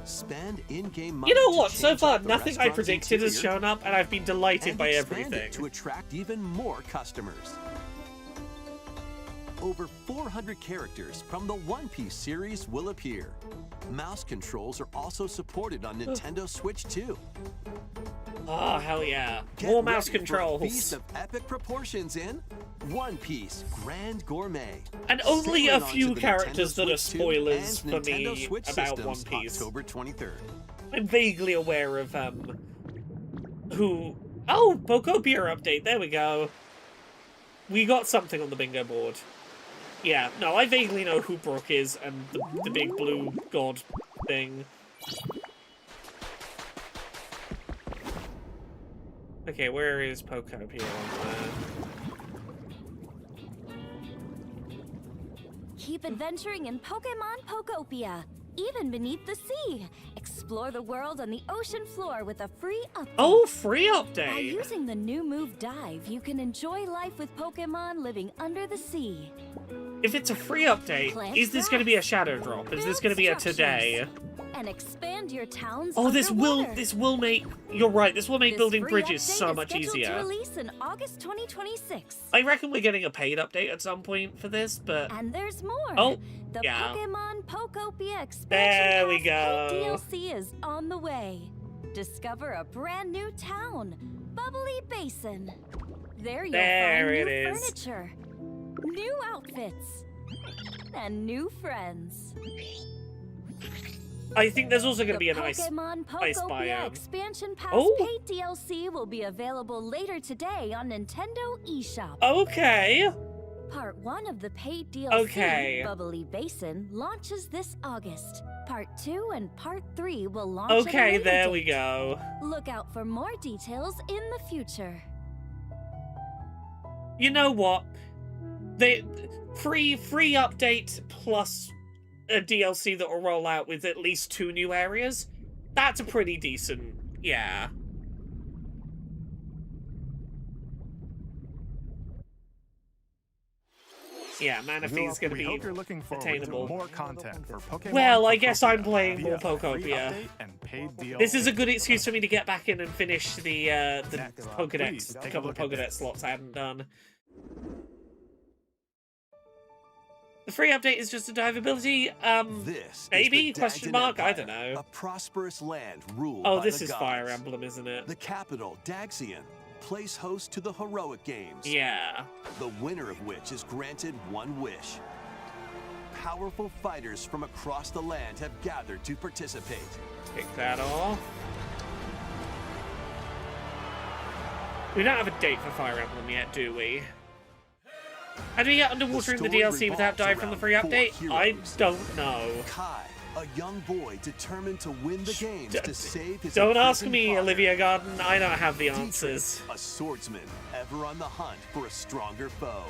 Spend in-game money You know to what? So change far, up the nothing I restaurant's predicted has interior shown up, and I've been delighted and by expand everything. it to attract even more customers. Over 400 characters from the One Piece series will appear. Mouse controls are also supported on Nintendo Switch 2. Oh, hell yeah. Get More mouse ready for a feast controls. of epic proportions in One Piece Grand Gourmet. And only a Sailing few onto the characters Nintendo that are Switch 2 spoilers and for Nintendo me Switch about One systems Piece. October 23rd. I'm vaguely aware of, who... Oh, Pokopia update, there we go. We got something on the bingo board. Yeah, no, I vaguely know who Brook is and the big blue god thing. Okay, where is Pokopia on Keep adventuring in Pokemon Pokopia, even beneath the sea. Explore the world on the ocean floor with a free update. Oh, free By update! using the new move Dive, you can enjoy life with Pokemon living under the sea. If it's a free update, Plant is this going to be a grass. shadow drop? Is this Build going to be a structures. today? And expand your town's Oh, this underwater. will make... You're right, this will make This building free bridges update so is much scheduled to easier. release in August 2026. I reckon we're getting a paid update at some point for this, but... And there's more. Oh, the yeah. Pokemon Pokopia expansion There we Pass paid go. DLC is on the way. Discover a brand new town, Bubbly Basin. There you'll There find it new is. furniture, new outfits, and new friends. I think there's also going to The be a nice... Pokemon nice Pokopia biome. expansion pass Oh. paid DLC will be available later today on Nintendo eShop. Okay. Part 1 of the paid DLC, Okay. Bubbly Basin, launches this August. Part 2 and Part 3 will launch Okay, at a later there we date. go. Look out for more details in the future. You know what? The free update plus a DLC that will roll out with at least 2 new areas. That's a pretty decent... Yeah. Yeah, Manaphy's going to We be hope you're looking forward attainable. to more content for Pokemon. Well, I guess I'm Pokopia playing via more a free Pokopia. update and paid DLC. This is a good excuse for me to get back in and finish the Next, Pokedex, please take a couple of look at Pokedex this. slots I hadn't done. The free update is just a dive ability. This Maybe? is the Question Dagden mark? I Empire, don't know. A prosperous land ruled Oh, by this the is gods. Fire Emblem, isn't it? The capital, Daxian, plays host to the heroic games. Yeah. The winner of which is granted one wish. Powerful fighters from across the land have gathered to participate. Pick that off. We don't have a date for Fire Emblem yet, do we? How do we get underwater in the story DLC without revolves dying from the free around 4 update? I heroes. don't know. Kai, a young boy determined to win the games to save his Don't ask imprisoned me, father. Olivia Garden. I don't have the Dietrich, answers. a swordsman, ever on the hunt for a stronger foe.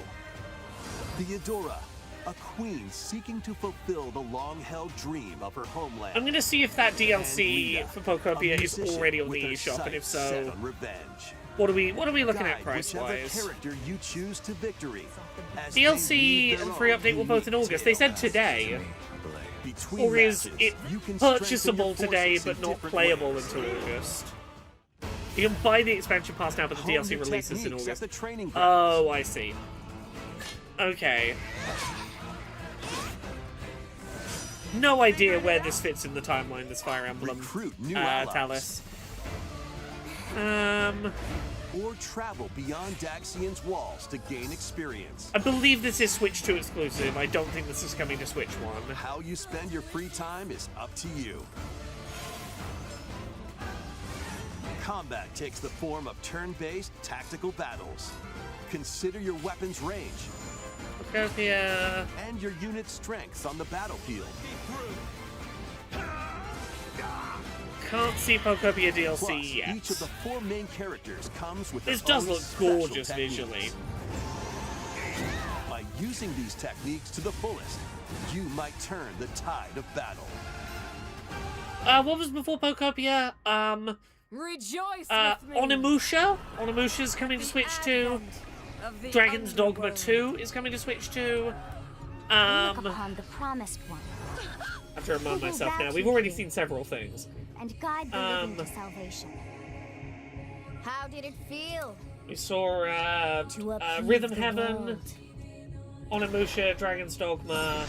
Theodora, a queen seeking to fulfill the long-held dream of her homeland. I'm gonna see if that DLC And for Rita, Pokopia a is musician already on with the her eShop, and if sights set so, on revenge. what are we looking at Guide price whichever wise? character you choose to victory. as they DLC weave their and free own update were both in unique August. They said tales. today. Between Or is matches, it you can strengthen purchasable your today forces but in not different playable ways. until August? You can buy the expansion pass now, but the DLC releases in August. The oh, I see. Okay. No idea where this fits in the timeline, this Fire Emblem Talus. Or travel beyond Daxian's walls to gain experience. I believe this is Switch 2 exclusive. I don't think this is coming to Switch 1. How you spend your free time is up to you. Combat takes the form of turn-based tactical battles. Consider your weapon's range. Pokopia. And your unit's strengths on the battlefield. Can't see Pokopia DLC Plus, yet. Each of the 4 main characters comes with this their does own look special gorgeous techniques. visually. Using these techniques to the fullest, you might turn the tide of battle. What was before Pokopia? Rejoice with me. Onimusha? Onimusha's coming to Switch 2. Dragon's Dogma 2 is coming to Switch 2. Look upon the promised one. I have to remind myself now. We've already seen several things. And guide the living to salvation. How did it feel? We saw Rhythm Heaven, Onimusha, Dragon's Dogma,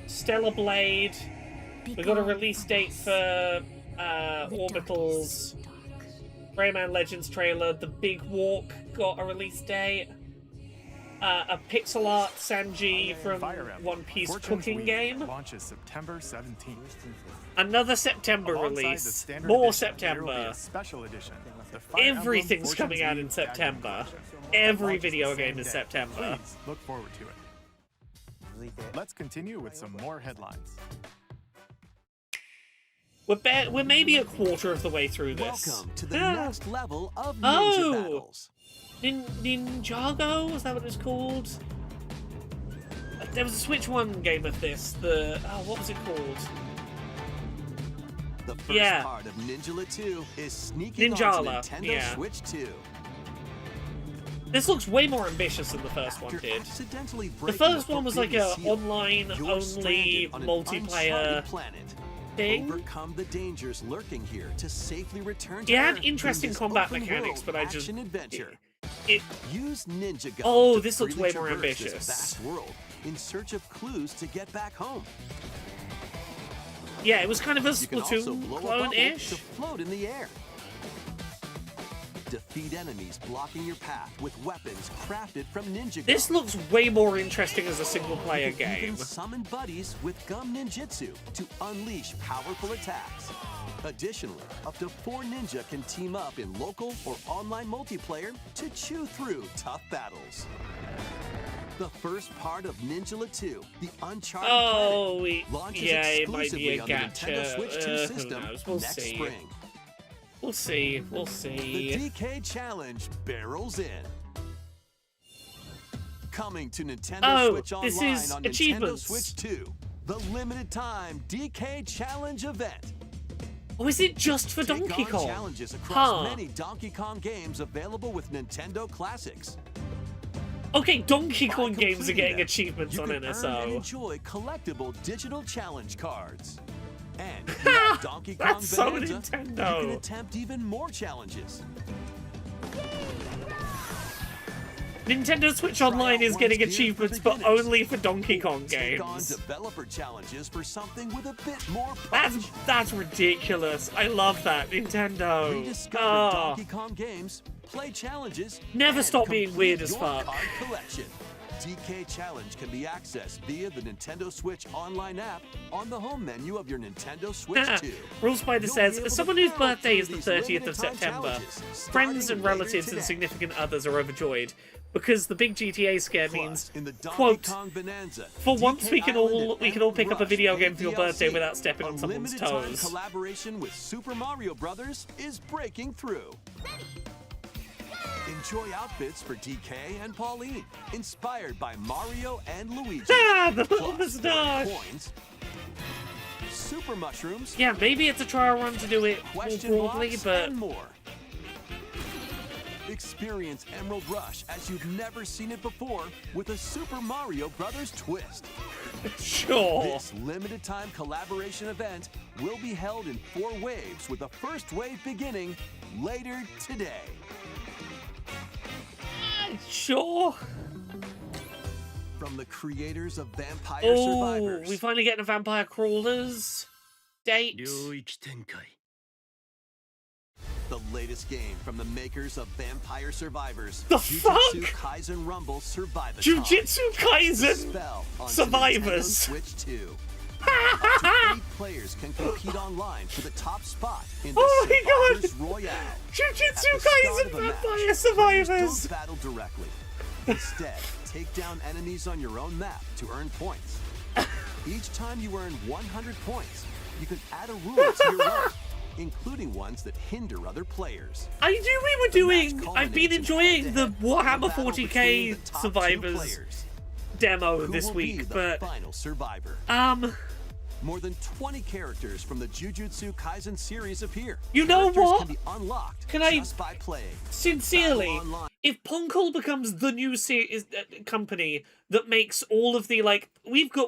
Stellar Blade. We got a release date for Orbital's Rayman Legends trailer. The Big Walk got a release date. A pixel art Sanji from One Piece cooking game. Launches September 17th. Another September release. More September. Special edition. Everything's coming out in September. Every video game is September. Please look forward to it. Let's continue with some more headlines. We're maybe a quarter of the way through this. Welcome to the next level of ninja battles. Ninjago? Was that what it was called? There was a Switch 1 game of this. What was it called? The first part of Ninjala 2 is sneaking onto Nintendo Switch 2. This looks way more ambitious than the first one did. The first one was like a online-only multiplayer thing. Overcome the dangers lurking here to safely return to it had Earth interesting in this combat open mechanics, world but I just action-adventure. Use Ninja Gun. Oh, this looks freely way more traverse this ambitious. vast world in search of clues to get back home. Yeah, it was kind of a You can also Splatoon blow a bubble clone-ish. to float in the air. Defeat enemies blocking your path with weapons crafted from Ninja Gum. This looks way more interesting as a single-player You can game. even summon buddies with Gum Ninjutsu to unleash powerful attacks. Additionally, up to 4 ninja can team up in local or online multiplayer to chew through tough battles. The first part of Ninjala 2, the Uncharted Planet, launches it might be exclusively a on the Nintendo gacha. Switch 2 system Who knows? We'll next see. spring. We'll see. The DK Challenge barrels in. Coming to Nintendo Switch this Online is on achievements. Nintendo Switch 2, the limited time DK Challenge event. Oh, is it just for Take Donkey on Kong? challenges across many Donkey Kong games available with Nintendo Classics. Okay, Donkey Kong By games are getting completing them, achievements you on can earn and NSO. enjoy collectible digital challenge cards. And if you have Donkey Kong That's so Bonanza, Nintendo. you can attempt even more challenges. Nintendo Switch Online is getting achievements, but only for Donkey Kong Take on games. developer challenges for something with a bit more punch. That's ridiculous. I love that, Nintendo. Rediscover Donkey Kong games, play challenges, Never and stop being complete weird as your fuck. Card collection. DK Challenge can be accessed via the Nintendo Switch Online app on the home menu of your Nintendo Switch 2. Rule Spider You'll says, be able as to someone whose power birthday is through the these 30th of limited time September, challenges, friends starting and later relatives and today. significant others are overjoyed because the big GTA scare Plus, means, in the Donkey quote, Kong Bonanza, for once DK we can Island all and pick up a Rush video game and for your birthday DLC. without stepping on someone's limited time toes. collaboration with Super Mario Brothers is breaking through. Enjoy outfits for DK and Pauline, inspired by Mario and Luigi. The little Plus, there are moustache. coins, super mushrooms, Yeah, maybe it's a trial run to do it more question broadly, blocks, but and more. Experience Emerald Rush as you've never seen it before with a Super Mario Brothers twist. Sure. This limited-time collaboration event will be held in 4 waves, with the first wave beginning later today. Sure. From the creators of Vampire Oh, Survivors. we finally getting a Vampire Crawlers date. The latest game from the makers of Vampire Survivors. The Jujutsu fuck? Kaisen Rumble Survivathon. Jujutsu Kaisen Spell on Survivors. Nintendo Switch 2. Up to 8 players can compete online for the top spot in the Oh my Survivors Royale. At Jujutsu the start Kaisen of a match, Vampire players Survivors. don't battle directly. Instead, take down enemies on your own map to earn points. Each time you earn 100 points, you can add a rule to your run, including ones that hinder other players. I knew we were doing. match I've been culminates in enjoying the head-to-head Warhammer battle 40k between the top 2 Survivors players. demo Who this will be week, the but final survivor? More than 20 characters from the Jujutsu Kaisen series appear. You know Characters what? Can be unlocked Can I- just by playing. sincerely, Battle online. if Ponkel becomes the new company that makes all of the we've got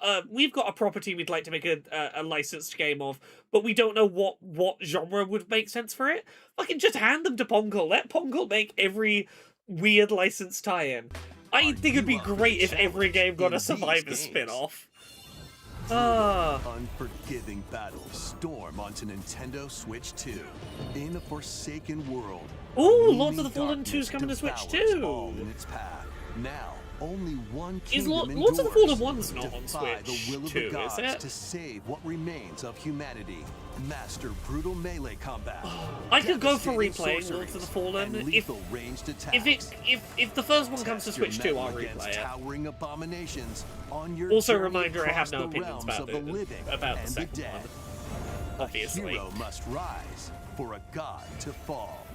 a property we'd like to make a licensed game of, but we don't know what genre would make sense for it. Fucking just hand them to Ponkel. Let Ponkel make every weird licensed tie-in. I think it'd be you up for great the if every game got in a these Survivor games? spin-off. Unforgiving battles storm onto Nintendo Switch 2. In a forsaken world. Ooh, looming Lords of the Fallen 2 is darkness coming to Switch devours 2. all in its path. Now, only one Is kingdom Lords of the endures. Fallen 1's not on Defy Switch the will of 2, the is gods it? to save what remains of humanity. Master brutal melee combat. I could go for devastating replaying Lords of the sorceries, Fallen and if lethal ranged attacks. if the first one comes to Test your Switch 2, I'll mettle against replay it. towering abominations on your Also, journey reminder, I have across no the opinions realms about of the the living about the and second dead. one. Obviously. A hero must rise for a god to fall.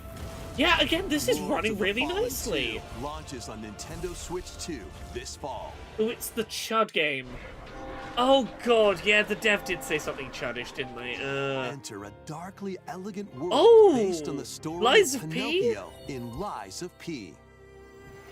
Yeah, again, this is Lords running of the really Fallen nicely. 2 launches on Nintendo Switch 2 this fall. Oh, it's the Chud game. Oh god, yeah, the dev did say something chuddish, didn't they? Enter a darkly elegant world Oh, based on the story Lies of of P? Pinocchio in Lies of P.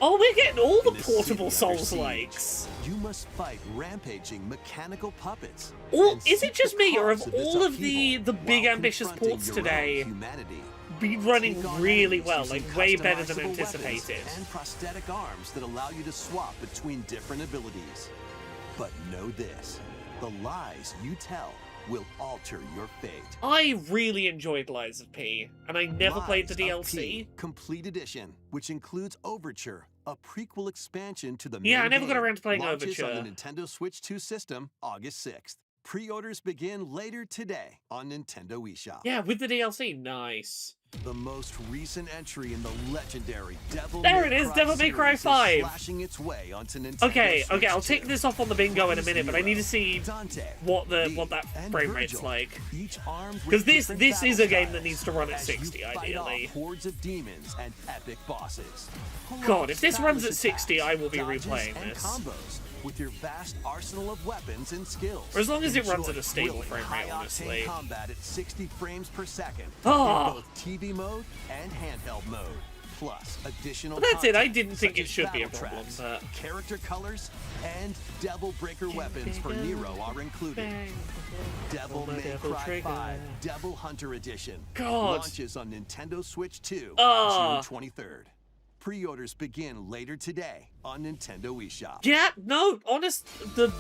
Oh, we're getting all the In a portable city under Souls-likes. siege, you must fight rampaging mechanical puppets. Or and is seek it just the me, or cause have this all of the upheaval big while ambitious confronting ports your own today humanity. been running Take on really enemies well, using like way better than customizable weapons anticipated? And prosthetic arms that allow you to swap between different abilities. But know this, the lies you tell will alter your fate. I really enjoyed Lies of P, and I never played the Lies of DLC. P Complete Edition, which includes Overture, a prequel expansion to the Yeah, main I never got game, around to playing launches Overture. on the Nintendo Switch 2 system August 6th. Pre-orders begin later today on Nintendo eShop. Yeah, with the DLC, nice. The most recent entry in the legendary Devil There May it is, Cry Devil May Cry series is 5. slashing its way onto Nintendo Okay, Switch I'll 2. take this off on the bingo in a minute, but I need to see Dante, what V, that and frame rate's Virgil, like. each armed with 'Cause this different is a battle game that styles needs to run at as you 60, fight ideally. off hordes of demons and epic bosses. God, if this Plus runs at stylish 60, I will be attacks, dodges, replaying and this. combos with your vast arsenal of weapons and skills. Or as long as it runs Enjoy at a stable thrilling, frame rate, high-octane honestly. combat at 60 frames per second Ah. in both TV mode and handheld mode. Plus additional But that's it, I content didn't think such it as should be a battle problem, tracks, but... character colors, and Devil Breaker weapons for Nero are included. Devil May Cry 5 Devil Hunter Edition God. launches on Nintendo Switch 2 Ah. June 23rd. Pre-orders begin later today on Nintendo eShop. Yeah, no, the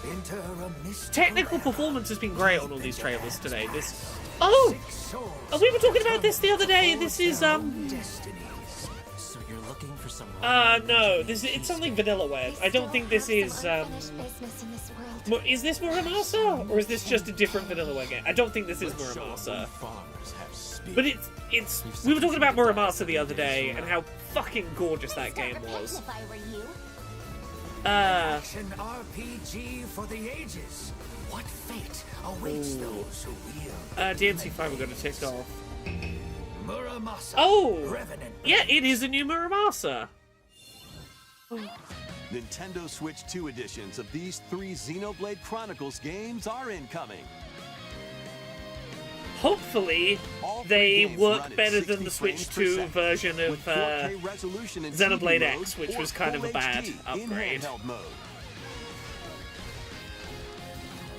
technical performance has been great on all these trailers today. Oh, we were talking about this the other day. This is, So you're looking for some no, it's something Vanillaware. I don't think this is, is this Muramasa? Or is this just a different Vanillaware game? I don't think this is Muramasa. farmers have speed. But we were talking about Muramasa the other day, and how fucking gorgeous that game was. If I were you. Action RPG for the ages. What fate awaits those who wield DMC5 we're gonna tick off. Muramasa? Oh! Revenant. Yeah, it is a new Muramasa. Nintendo Switch 2 editions of these 3 Xenoblade Chronicles games are incoming. Hopefully, All 3 they games run work at better 60 than the frames Switch per 2 second, version of with 4K resolution in Xenoblade TV X, mode which or was kind of a Full bad HD upgrade. In handheld mode.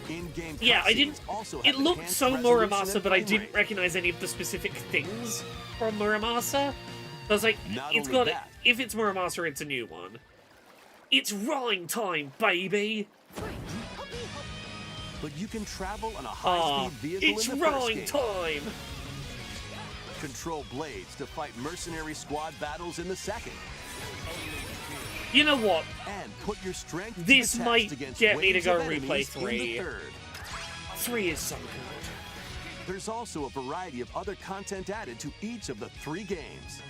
In-game Yeah, I cutscenes didn't. also It have looked enhanced so resolution Muramasa, and but I frame didn't rate. recognize any of the specific things from Muramasa. I was like, Not it's only got. that- If it's Muramasa, it's a new one. It's rowing time, baby. But you can travel on a Ah, high-speed vehicle it's in the first rowing game. time. Control blades to fight mercenary squad battles in the second. You know what? And put your strength to This the test might against get me to waves go of replay enemies in 3. the third. 3 is so good. There's also a variety of other content added to each of the 3 games.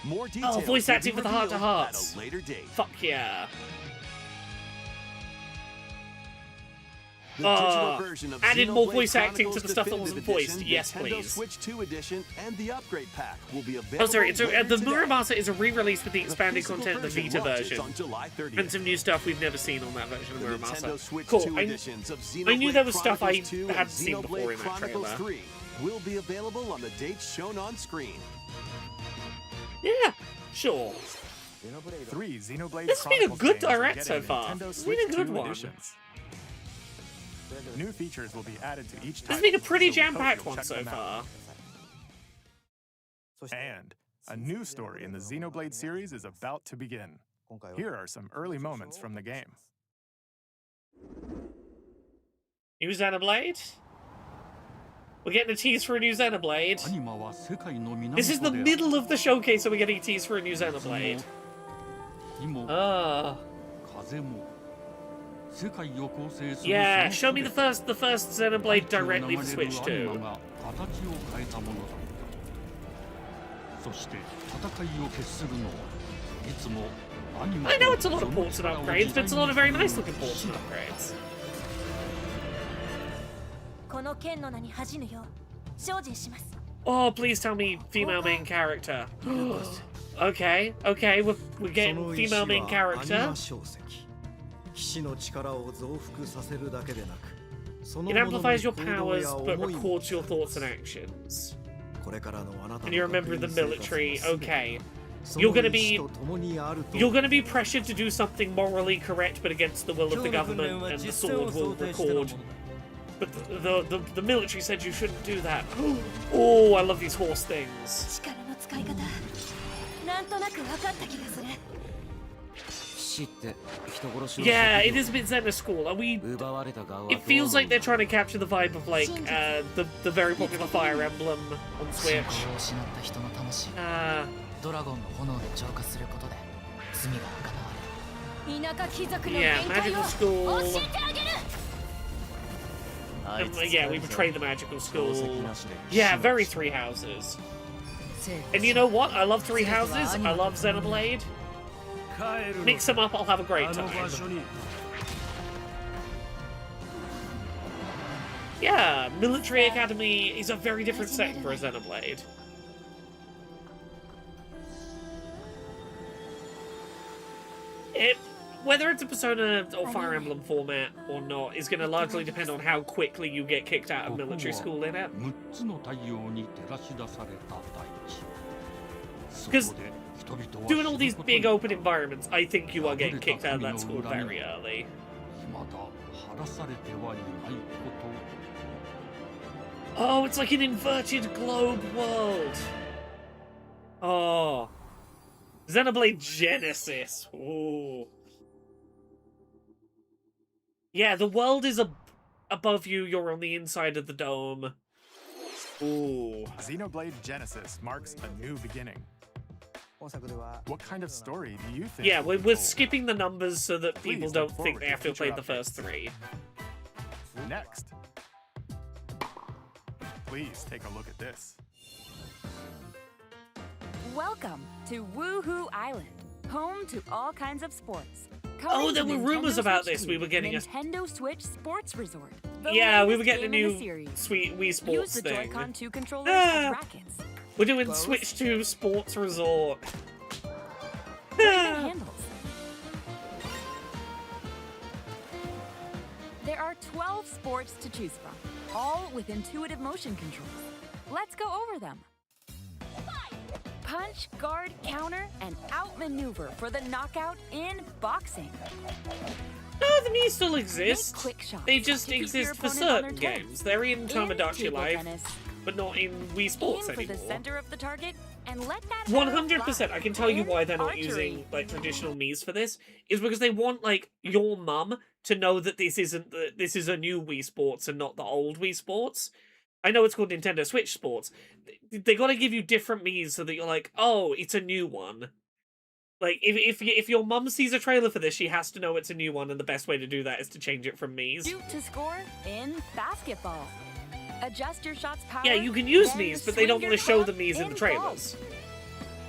More details Oh, voice will be acting for the revealed heart-to-hearts. at a later date. Fuck yeah. The digital version of added more Xenoblade voice acting to Chronicles the stuff that Definitive wasn't voiced. Edition, Yes, Nintendo please. Switch 2 edition, and the upgrade pack will be available. Oh, sorry. It's later the today. Muramasa is a re-release with the The expanded physical content of the version Vita launches version. on July 30th. And some new stuff we've never seen on that version of The Muramasa. Nintendo Switch Cool. 2 I editions of I knew there was Xenoblade stuff I Chronicles 2 and hadn't seen before Xenoblade in that Chronicles trailer. 3 will be available on the dates shown on screen. Yeah, sure. 3 Xenoblade This has been a Chronicles good games are direct getting so far. Nintendo It's been Switch a good 2 one. editions. New features will be added to each This title. has been a pretty so we hope jam-packed you'll one check so them far. out. And a new story in the Xenoblade series is about to begin. Here are some early moments from the game. New Xenoblade? We're getting a tease for a new Xenoblade. This is the middle of the showcase, so we're getting a tease for a new Xenoblade. Ah. Yeah, show me the first Xenoblade directly for Switch 2. I know it's a lot of ports and upgrades, but it's a lot of very nice looking ports and upgrades. この剣の名に恥じぬよう精進します Oh, please tell me female main character. Okay, okay, we're getting female main character. It amplifies your powers, but records your thoughts and actions. And you're a member of the military. Okay. You're gonna be pressured to do something morally correct, but against the will of the government, and the sword will record. But the military said you shouldn't do that. Oh, I love these horse things. 力の使い方なんとなく分かった気がする Yeah, it is a bit Xena school. Are we? It feels like they're trying to capture the vibe of like the very popular Fire Emblem on Switch. ドラゴンの炎で浄化することで罪が贖われる田舎貴族の Yeah, 限界 magical を school. 教えてあげる Yeah, we betrayed the magical school. Yeah, very Three Houses. And you know what? I love Three Houses. I love Xenoblade. Mix them up, I'll have a great time. Yeah, Military Academy is a very different setting for a Xenoblade. Whether it's a Persona or Fire Emblem format or not is going to largely depend on how quickly you get kicked out of military school in it. Because doing all these big open environments, I think you are getting kicked out of that school very early. Oh, it's like an inverted globe world. Oh. Xenoblade Genesis. Ooh. Yeah, the world is above you, you're on the inside of the dome. Ooh. Xenoblade Genesis marks a new beginning. What kind of story do you think? Yeah, we're skipping the numbers so that Please people look don't think forward they to have to have future played the first updates. 3. Next. Please take a look at this. Welcome to Woohoo Island, home to all kinds of sports. Oh, there Coming were to rumors Nintendo about Switch this. 2, We were getting a Nintendo Switch Sports Resort. The Yeah, we were latest getting a game in the new series. sweet Wii Use Sports the thing. Joy-Con 2 controllers Ah. as rackets. We're doing Close. Switch 2 Sports Resort. Look at the handles. There are 12 sports to choose from, all with intuitive motion controls. Let's go over them. Punch, guard, counter, and outmaneuver for the knockout in boxing. Oh, the Mii's still exist. Quick shots They just to keep exist your for opponent on their certain toes. games. They're in Tomodachi table Life, tennis. but not in Wii Sports Aim for the anymore. center of the target and let that 100%. I can tell you in why they're not archery. using like traditional Mii's for this is because they want like your mum to know that this is a new Wii Sports and not the old Wii Sports. I know it's called Nintendo Switch Sports. They got to give you different Mii's so that you're like, oh, it's a new one. Like if your mum sees a trailer for this, she has to know it's a new one, and the best way to do that is to change it from Mii's. Shoot to score in basketball. Adjust your shot's power. Yeah, you can use then Mii's, but they don't swing want to your show the club Mii's in the golf. trailers.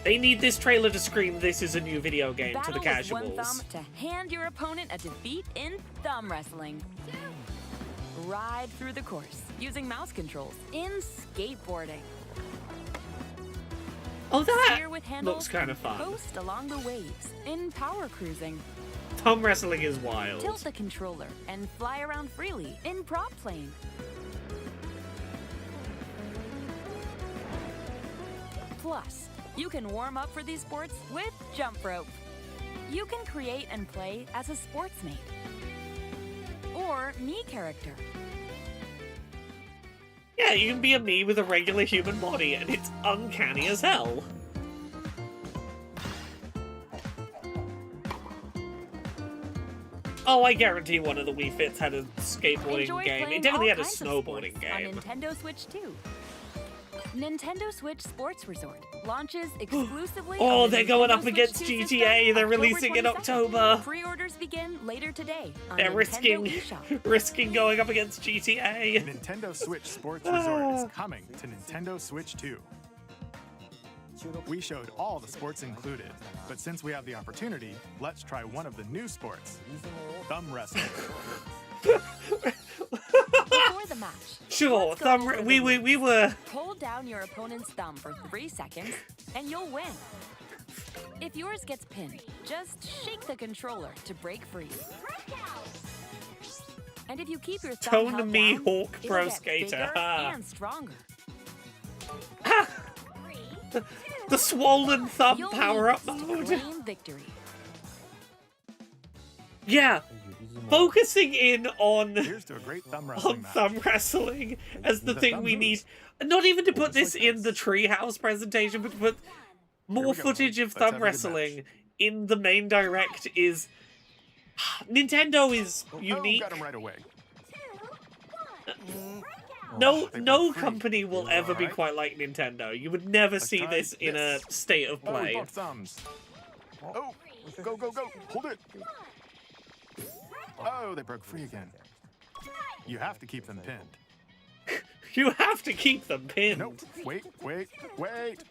They need this trailer to scream, this is a new video game to the Battle with one casuals. thumb to hand your opponent a defeat in thumb wrestling. Ride through the course using mouse controls in skateboarding. Oh, that Steer with handles looks kind of and fun. Coast along the waves in power cruising. Thumb wrestling is wild. Tilt the controller and fly around freely in prop plane. Plus, you can warm up for these sports with jump rope. You can create and play as a sportsmate or Mii character. Yeah, you can be a Mii with a regular human body, and it's uncanny as hell. Oh, I guarantee one of the Wii Fits had a skateboarding Enjoy game. playing It definitely all had a kinds of snowboarding sports game. on Nintendo Switch 2. Nintendo Switch Sports Resort launches exclusively. Oh, on the they're going Nintendo up Switch against 2 GTA. system, They're October releasing in 22nd. October. Pre-orders begin later today on They're Nintendo risking eShop. risking going up against GTA. Nintendo Switch Sports Resort is coming to Nintendo Switch 2. We showed all the sports included, but since we have the opportunity, let's try one of the new sports, thumb wrestling. Before the match, Sure, let's go thumb. over We the were. hold down your opponent's thumb for 3 seconds, and you'll win. If yours gets pinned, just shake the controller to break free. And if you keep your thumb Tone held me down, Hawk it'll Pro get Skater. bigger Ha. and stronger. The swollen thumb You'll power-up need this to mode. claim victory. Yeah, focusing in on Here's to a great thumb wrestling on match. thumb wrestling as the The thing thumb we moves. need. Not even to put Just this like in this. the treehouse presentation, but to put more we go. footage of Let's have a thumb good wrestling match. in the main direct is. Nintendo is Oh, unique. got him right away. No, they no broke free. company will ever be Alright. quite like Nintendo. You would never Let's see try this in a this. state of Oh, we play. bumped thumbs. Oh, go, go, go. Hold it. Oh, they broke free again. You have to keep them pinned. You have to keep them pinned. Nope. Wait, wait, wait.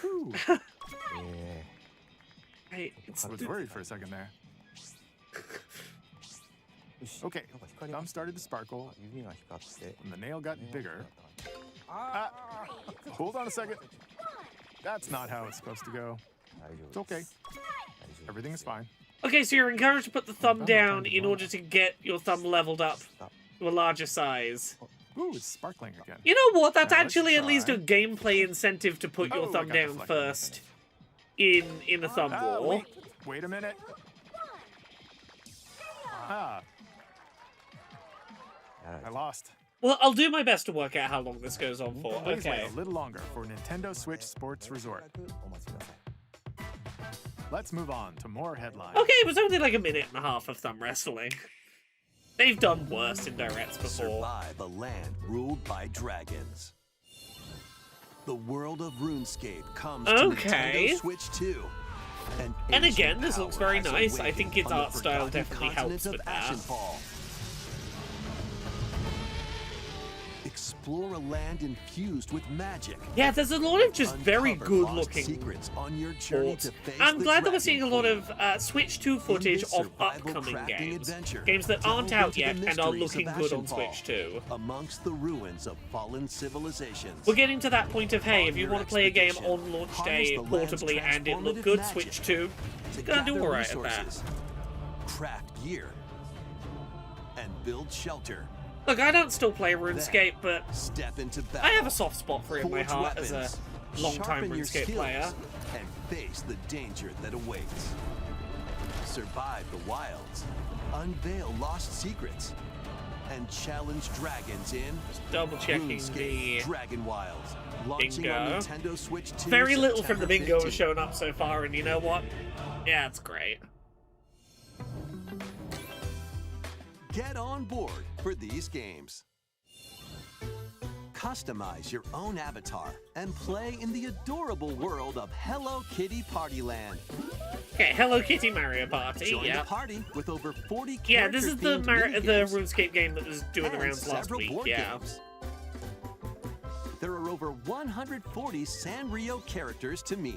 Whew. Hey, it's- I was worried for a second there. Okay, thumb started to sparkle, and the nail got bigger. Ah, hold on a second. That's not how it's supposed to go. It's okay. Everything is fine. Okay, so you're encouraged to put the thumb down in order to get your thumb leveled up to a larger size. Ooh, it's sparkling again. You know what? That's Now let's actually at least a try. gameplay incentive to put your Oh, I thumb got down deflected. first in the thumb war. Wait a minute. Ah. I lost. Well, I'll do my best to work out how long this goes on for. Please Okay. wait a little longer for Nintendo Switch Sports Resort. Let's move on to more headlines. Okay, it was only like a minute and a half of thumb wrestling. They've done worse in directs before. Survive a land ruled by dragons. The world of RuneScape comes to Okay. Nintendo Switch 2. And ancient again, this looks power very has nice. I awakened think its on the art style forgotten definitely helps continent with of that. Ashenfall. Explore a land infused with magic. Yeah, there's a lot of just very Uncover good lost looking secrets on your journey ports. to face I'm the glad that we're Dragon seeing a lot Queen. of Switch 2 footage this of survival upcoming crafting games. adventure, Games that aren't delve out into the yet and are mysteries looking of good on Ashenfall, Switch 2. amongst the ruins of fallen civilizations. We're getting to that point of, hey, On if you your want to play a game expedition, on launch harness day the land's portably and it look transformative good, magic Switch 2, to gonna do gather alright at that. resources, craft gear, and build shelter. Look, I don't still play RuneScape, but Step into battle. I have a soft spot for it in my Forge heart as a weapons, long-time sharpen your RuneScape skills, player. and face the danger that awaits. survive the wilds, unveil lost secrets, and challenge dragons in double checking RuneScape the Dragon Wilds, launching on bingo. Nintendo Switch 2. Very little from the bingo has September shown up so far, and you know what? Yeah, it's great. 15th. Get on board for these games. Customize your own avatar and play in the adorable world of Hello Kitty Party Land. Okay, Hello Kitty Mario Party. Join Yeah. the party with over 40 Yeah, this is the character-themed RuneScape game that was doing the and rounds last several week. board Yeah. games. There are over 140 Sanrio characters to meet.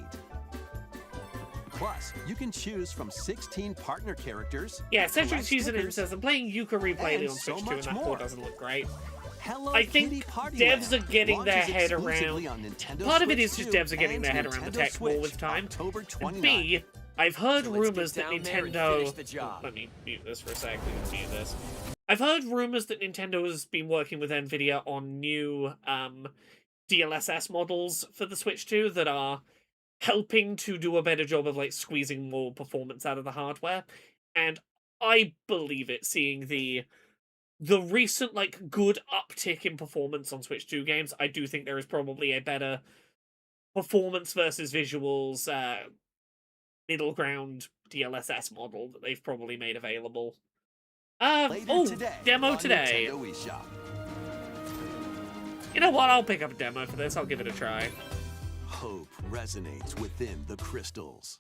Plus, you can choose from 16 partner characters. Yeah, Cedric's collect using it and stickers, says, I'm playing Yuka Replay and on so Switch 2, and much that more. port doesn't look great. Hello I Kitty think Party devs Land are getting their launches head exclusively around... on Nintendo Part of it Switch is just 2 devs are getting and their head around the Nintendo tech more Switch, with time. October And 29th. B, I've heard So let's get rumors that down there and Nintendo... finish the job. Let me mute this for a sec. We can mute this. I've heard rumors that Nintendo has been working with Nvidia on new DLSS models for the Switch 2 that are helping to do a better job of like squeezing more performance out of the hardware. And I believe it, seeing the recent like good uptick in performance on Switch 2 games. I do think there is probably a better performance versus visuals middle ground DLSS model that they've probably made available. Demo today. Nintendo eShop. You know what? I'll pick up a demo for this. I'll give it a try. Hope resonates within the crystals.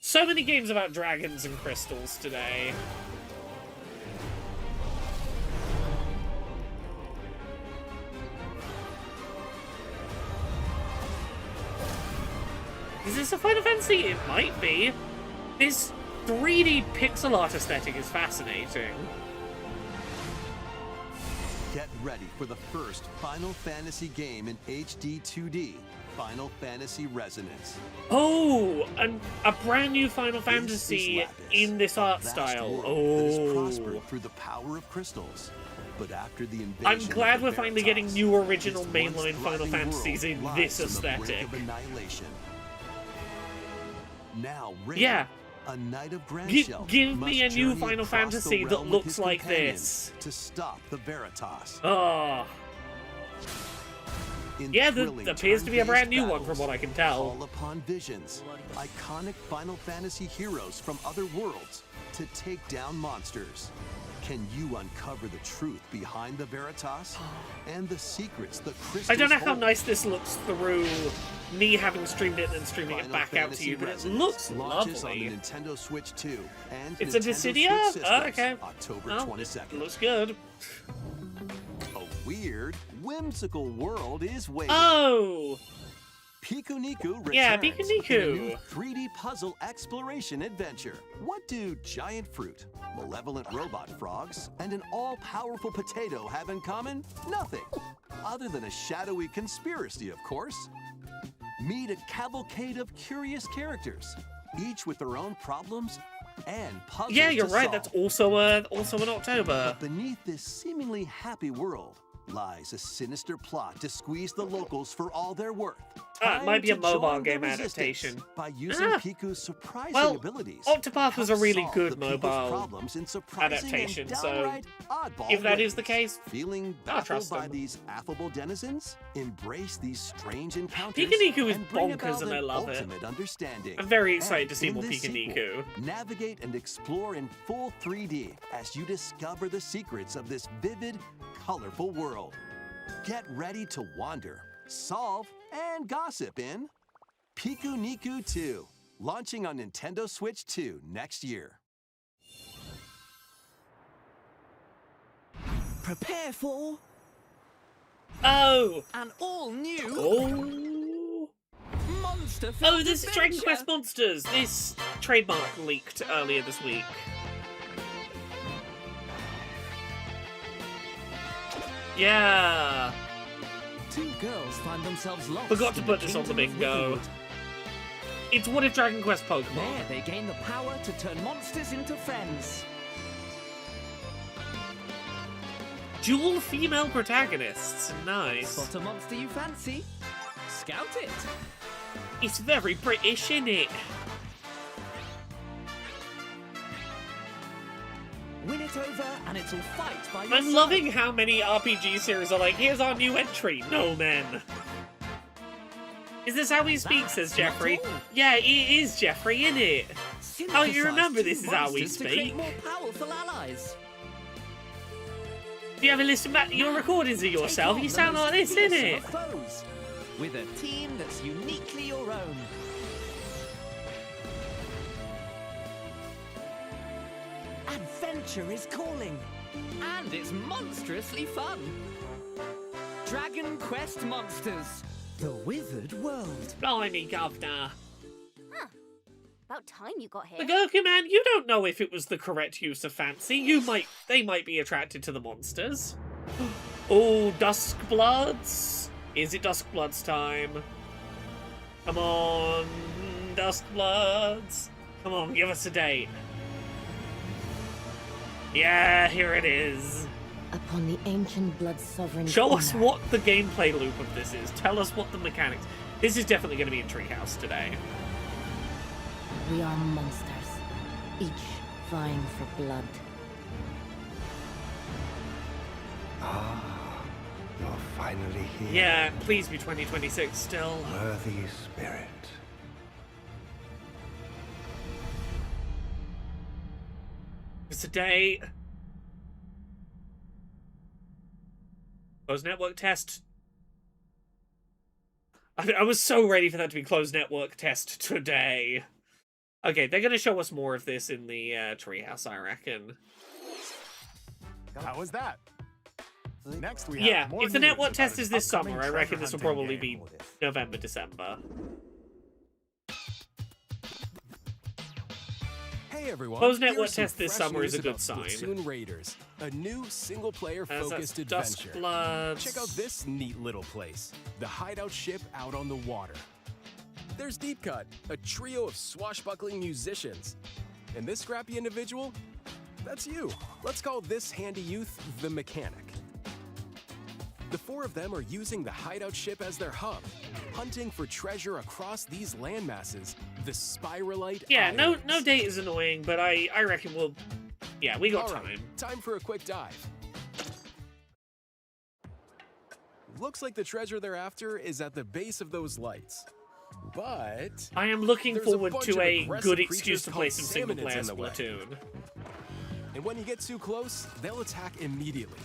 So many games about dragons and crystals today. Is this a Final Fantasy? It might be. This 3D pixel art aesthetic is fascinating. Get ready for the first Final Fantasy game in HD 2D, Final Fantasy Resonance. Oh, a brand new Final This Fantasy is Lapis, in this art a vast style. world that has Oh. prospered through the power of crystals. But after the invasion I'm glad of the we're finally getting Veritas, new original this once mainline Final thriving Fantasies world in lies this on the brink aesthetic. of annihilation. Now, Rain, Yeah. a knight of Grand Give Shelf, me must a new journey Final across the Fantasy that realm with looks his like companions this. to stop the Veritas. Oh. In Yeah, there thrilling appears to be a brand new turn-based one from battles, what I can tell. Call upon visions, iconic Final Fantasy heroes from other worlds to take down monsters. Can you uncover the truth behind the Veritas and the secrets the crystals I don't know how hold? nice this looks through me having streamed it and then streaming it Final back out to Fantasy you, but it Resonance looks launches lovely. on the Nintendo Switch 2 and It's a Nintendo Dissidia? Switch Oh, systems, okay. October Well, 22nd. looks good. A weird, whimsical world is waiting. Oh! Pikuniku returns Yeah, in a Pikuniku. new 3D puzzle exploration adventure. What do giant fruit, malevolent robot frogs, and an all-powerful potato have in common? Nothing. Other than a shadowy conspiracy, of course. Meet a cavalcade of curious characters, each with their own problems and puzzles Yeah, you're to right. solve. That's also in October. But beneath this seemingly happy world lies a sinister plot to squeeze the locals for all they're worth. It might be a Time to mobile join the game resistance adaptation. by using Ah. Piku's surprising Well, abilities. Octopath was a Help really solve good the people's mobile problems in surprising adaptation, and so downright oddball if that is the ways. case, Feeling I'll baffled trust by him. these affable denizens? Embrace these strange encounters. Pikuniku is and bring bonkers about and I an love it. ultimate understanding. I'm very excited And to see in more this sequel, Pikuniku. navigate and explore in full 3D as you discover the secrets of this vivid, colorful world. Get ready to wander, solve, and gossip in Pikuniku 2, launching on Nintendo Switch 2 next year. Prepare for Oh! an all-new Oh! monster Oh, this is Dragon Quest Monsters! This trademark leaked earlier this week. Yeah! Two girls find themselves lost. Forgot to in put the this on the kingdom of bingo. Riverwood. It's What If Dragon Quest Pokemon. There, they gain the power to turn monsters into friends. Dual female protagonists. Nice. Spot a monster you fancy? Scout it. It's very British, isn't it? Win it over, and it's all fight by your I'm side. loving how many RPG series are like, here's our new entry, No Men. Is this how we speak, says Jeffrey? Yeah, it is, Jeffrey, innit? Oh, you remember this is how we speak? More powerful allies. Do you ever listen back to your recordings of yourself? You sound like this, innit? With a team that's uniquely your own. Adventure is calling, and it's monstrously fun. Dragon Quest Monsters, the Wizard World. Blimey, governor. Huh. About time you got here. The Gurkha Man, you don't know if it was the correct use of fancy. They might be attracted to the monsters. Oh, Duskbloods. Is it Duskbloods time? Come on, Duskbloods. Come on, give us a date. Yeah, here it is. Upon the ancient blood sovereign. Show us what the gameplay loop of this is. Tell us what the mechanics. This is definitely going to be in Treehouse today. We are monsters, each vying for blood. Ah, you're finally here. Yeah, please be 2026 still. Worthy spirit. It's a day. Closed network test. I was so ready for that to be closed network test today. Okay, they're going to show us more of this in the Treehouse, I reckon. How was that? Next we have more if the news network about test an is this upcoming summer, I reckon treasure this will hunting probably game. be November, December. Hey everyone! Closed network Here's some test this fresh summer is a news good about sign. Splatoon Raiders, a new single-player That's focused adventure. Duskbloods. Check out this neat little place, the hideout ship out on the water. There's Deep Cut, a trio of swashbuckling musicians. And this scrappy individual? That's you. Let's call this handy youth the Mechanic. The four of them are using the hideout ship as their hub, hunting for treasure across these landmasses, the Spiralite Yeah, no Islands. date is annoying, but I reckon we'll... Yeah, we got All right, time. time for a quick dive. Looks like the treasure they're after is at the base of those lights. But I am looking there's a forward bunch to of a aggressive good creatures excuse to called play some single-player salmonids in the way. Splatoon. And when you get too close, they'll attack immediately.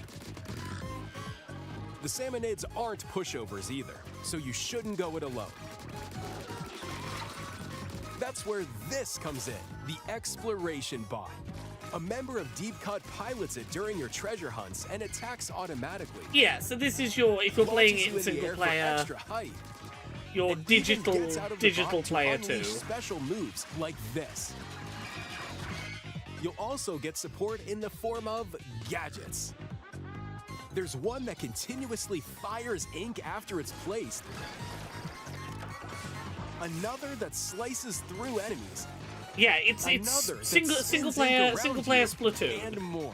The salmonids aren't pushovers either, so you shouldn't go it alone. That's where this comes in, the Exploration Bot. A member of Deep Cut pilots it during your treasure hunts and attacks automatically. Yeah, so this is your, if you're playing it in Launches you the single air for player, extra height. your And even digital gets out of the bot to player too. unleash special moves like this. You'll also get support in the form of gadgets. There's one that continuously fires ink after it's placed. Another that slices through enemies. Yeah, it's Another that single spins player ink around you, Splatoon. and more.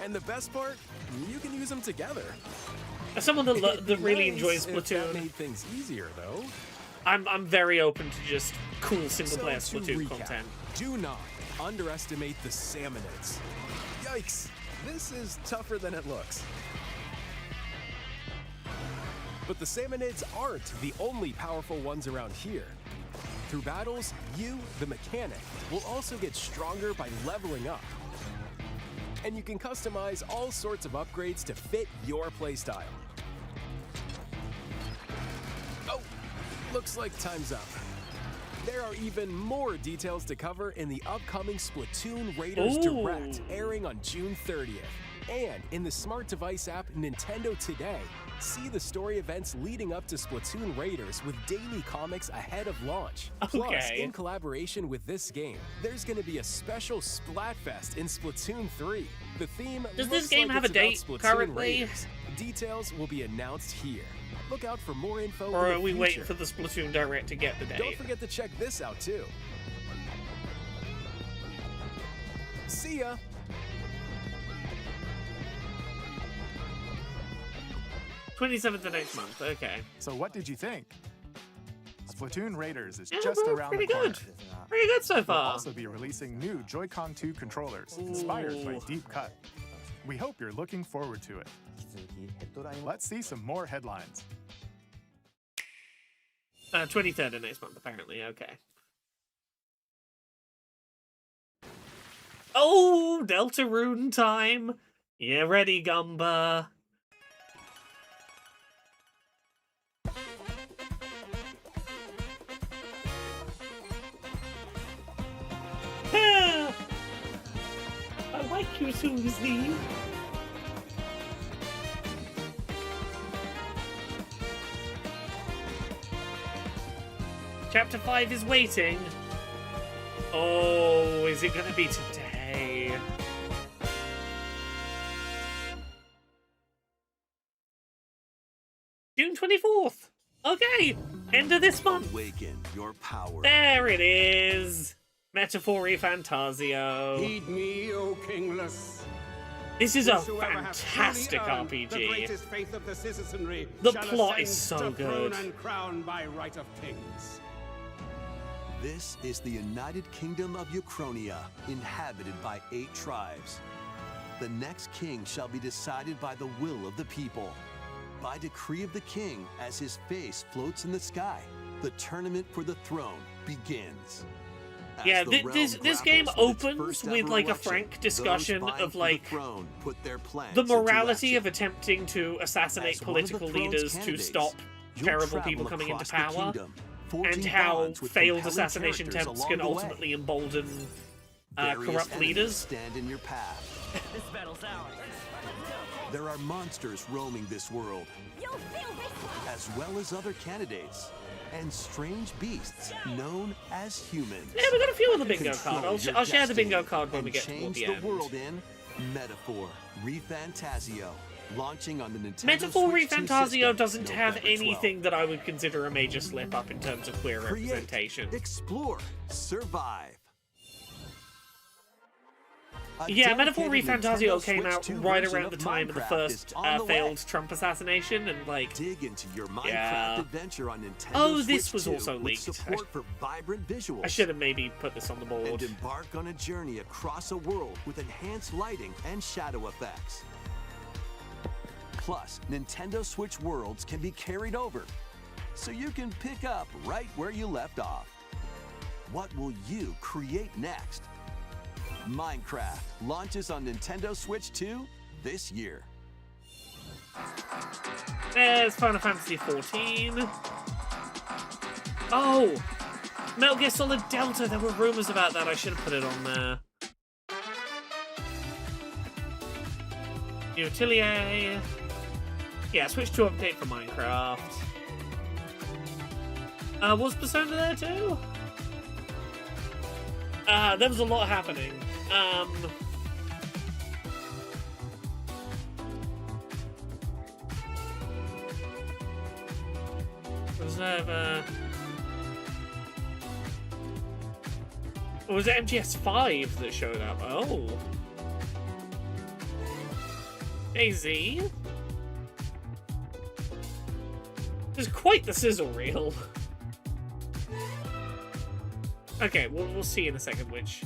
And the best part, you can use them together. As someone that It'd that be really nice enjoys if that Splatoon, made things easier though. I'm very open to just cool single player So, to Splatoon recap, content. Do not underestimate the salmonids. Yikes, this is tougher than it looks. But the salmonids aren't the only powerful ones around here. Through battles, you, the Mechanic, will also get stronger by leveling up. And you can customize all sorts of upgrades to fit your playstyle. Oh, looks like time's up. There are even more details to cover in the upcoming Splatoon Raiders Ooh. Direct, airing on June 30th. And in the smart device app Nintendo Today, see the story events leading up to Splatoon Raiders with daily comics ahead of launch. Plus, Okay. in collaboration with this game, there's going to be a special Splatfest in Splatoon 3. The theme Does this looks game like have it's a about date Splatoon currently? Raiders. Details will be announced here. Look out for more info Or in are the we future. waiting for the Splatoon Direct to get the Don't date? forget to check this out too. See ya! '27th of next month, okay. So what did you think? Splatoon Raiders is Yeah, just we're around the pretty corner. good. Pretty good so We'll far. also be releasing new Joy-Con 2 controllers inspired by Ooh. Deep Cut. We hope you're looking forward to it. Let's see some more headlines. 23rd of next month, apparently. Okay. Oh, Deltarune time. You ready, Gumba? Ah! I like you, Susie. Chapter 5 is waiting. Oh, is it going to be today? June 24th. Okay, end of this month. Awaken your power. There it is. Metaphori Fantasio. Heed me, O kingless. This is a Whosoever hath fantastic truly earned RPG. The greatest faith of the citizenry The shall plot is ascend so to throne good. and crown by right of kings. This is the United Kingdom of Uchronia, inhabited by 8 tribes. The next king shall be decided by the will of the people. By decree of the king, as his face floats in the sky, the tournament for the throne begins. As Yeah, the this realm game grapples with its opens first with ever like a election, frank discussion those vying of for like the throne put their plans the into morality action. of attempting to assassinate As one of the political throne's leaders to candidates, stop you'll terrible travel people coming into across the power, kingdom, forging and how bonds with failed compelling assassination characters attempts along can the way. ultimately embolden Various corrupt enemies leaders. stand in your path. This battle's ours. There are monsters roaming this world, as well as other candidates, and strange beasts known as humans. Yeah, we got a few on the bingo Control card. your I'll share the bingo destiny card when we and get toward change the the end. world in Metaphor ReFantazio, launching on the Nintendo Metaphor Switch 2 Refantasio system, doesn't have November 12th. anything that I would consider a major slip up in terms of queer Create, representation. explore, survive. A Yeah, Metaphor dedicated Refantasio Nintendo came Switch out 2 right version around the of time of the Minecraft first is on the way. failed Trump assassination, and like Dig into your Minecraft Yeah. adventure on Nintendo Oh, this Switch was 2 also with leaked. support for vibrant visuals. I should have maybe put this on the And board. embark on a journey across a world with enhanced lighting and shadow effects. Plus, Nintendo Switch worlds can be carried over, so you can pick up right where you left off. What will you create next? Minecraft launches on Nintendo Switch 2 this year. There's Final Fantasy XIV. Oh! Metal Gear Solid Delta, there were rumors about that. I should have put it on there. New Atelier. Yeah, Switch 2 update for Minecraft. Was Persona there too? There was a lot happening. Was it MGS5 that showed up? Oh. Daisy. There's quite the sizzle reel. Okay, we'll see in a second which...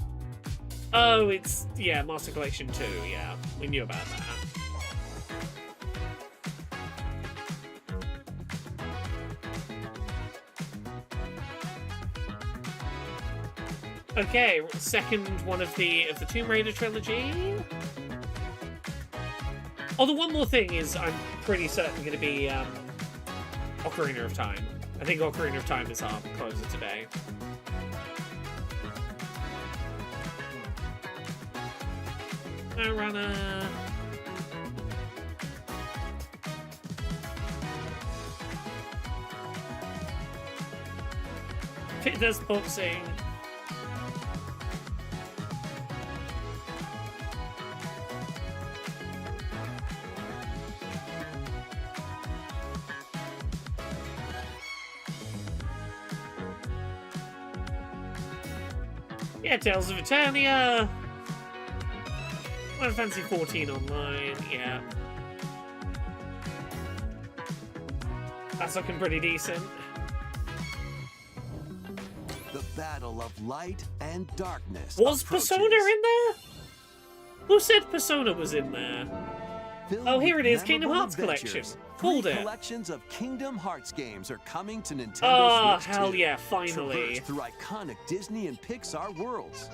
Oh, it's... Yeah, Master Collection 2, yeah. We knew about that. Okay, second one of the Tomb Raider trilogy. Oh, the one more thing is I'm pretty certain going to be Ocarina of Time. I think Ocarina of Time is our closer today. Runner. Fitness boxing. Yeah, Tales of Eternia. Final Fantasy 14 online, yeah. That's looking pretty decent. battle of light and darkness. Was Persona in there? Who said Persona was in there? Oh, here it is, Kingdom Hearts Collection. Pulled it. Collections of Kingdom Hearts games are coming to Nintendo Oh, Switch hell 2. yeah, finally. Traverse through iconic Disney and Pixar worlds.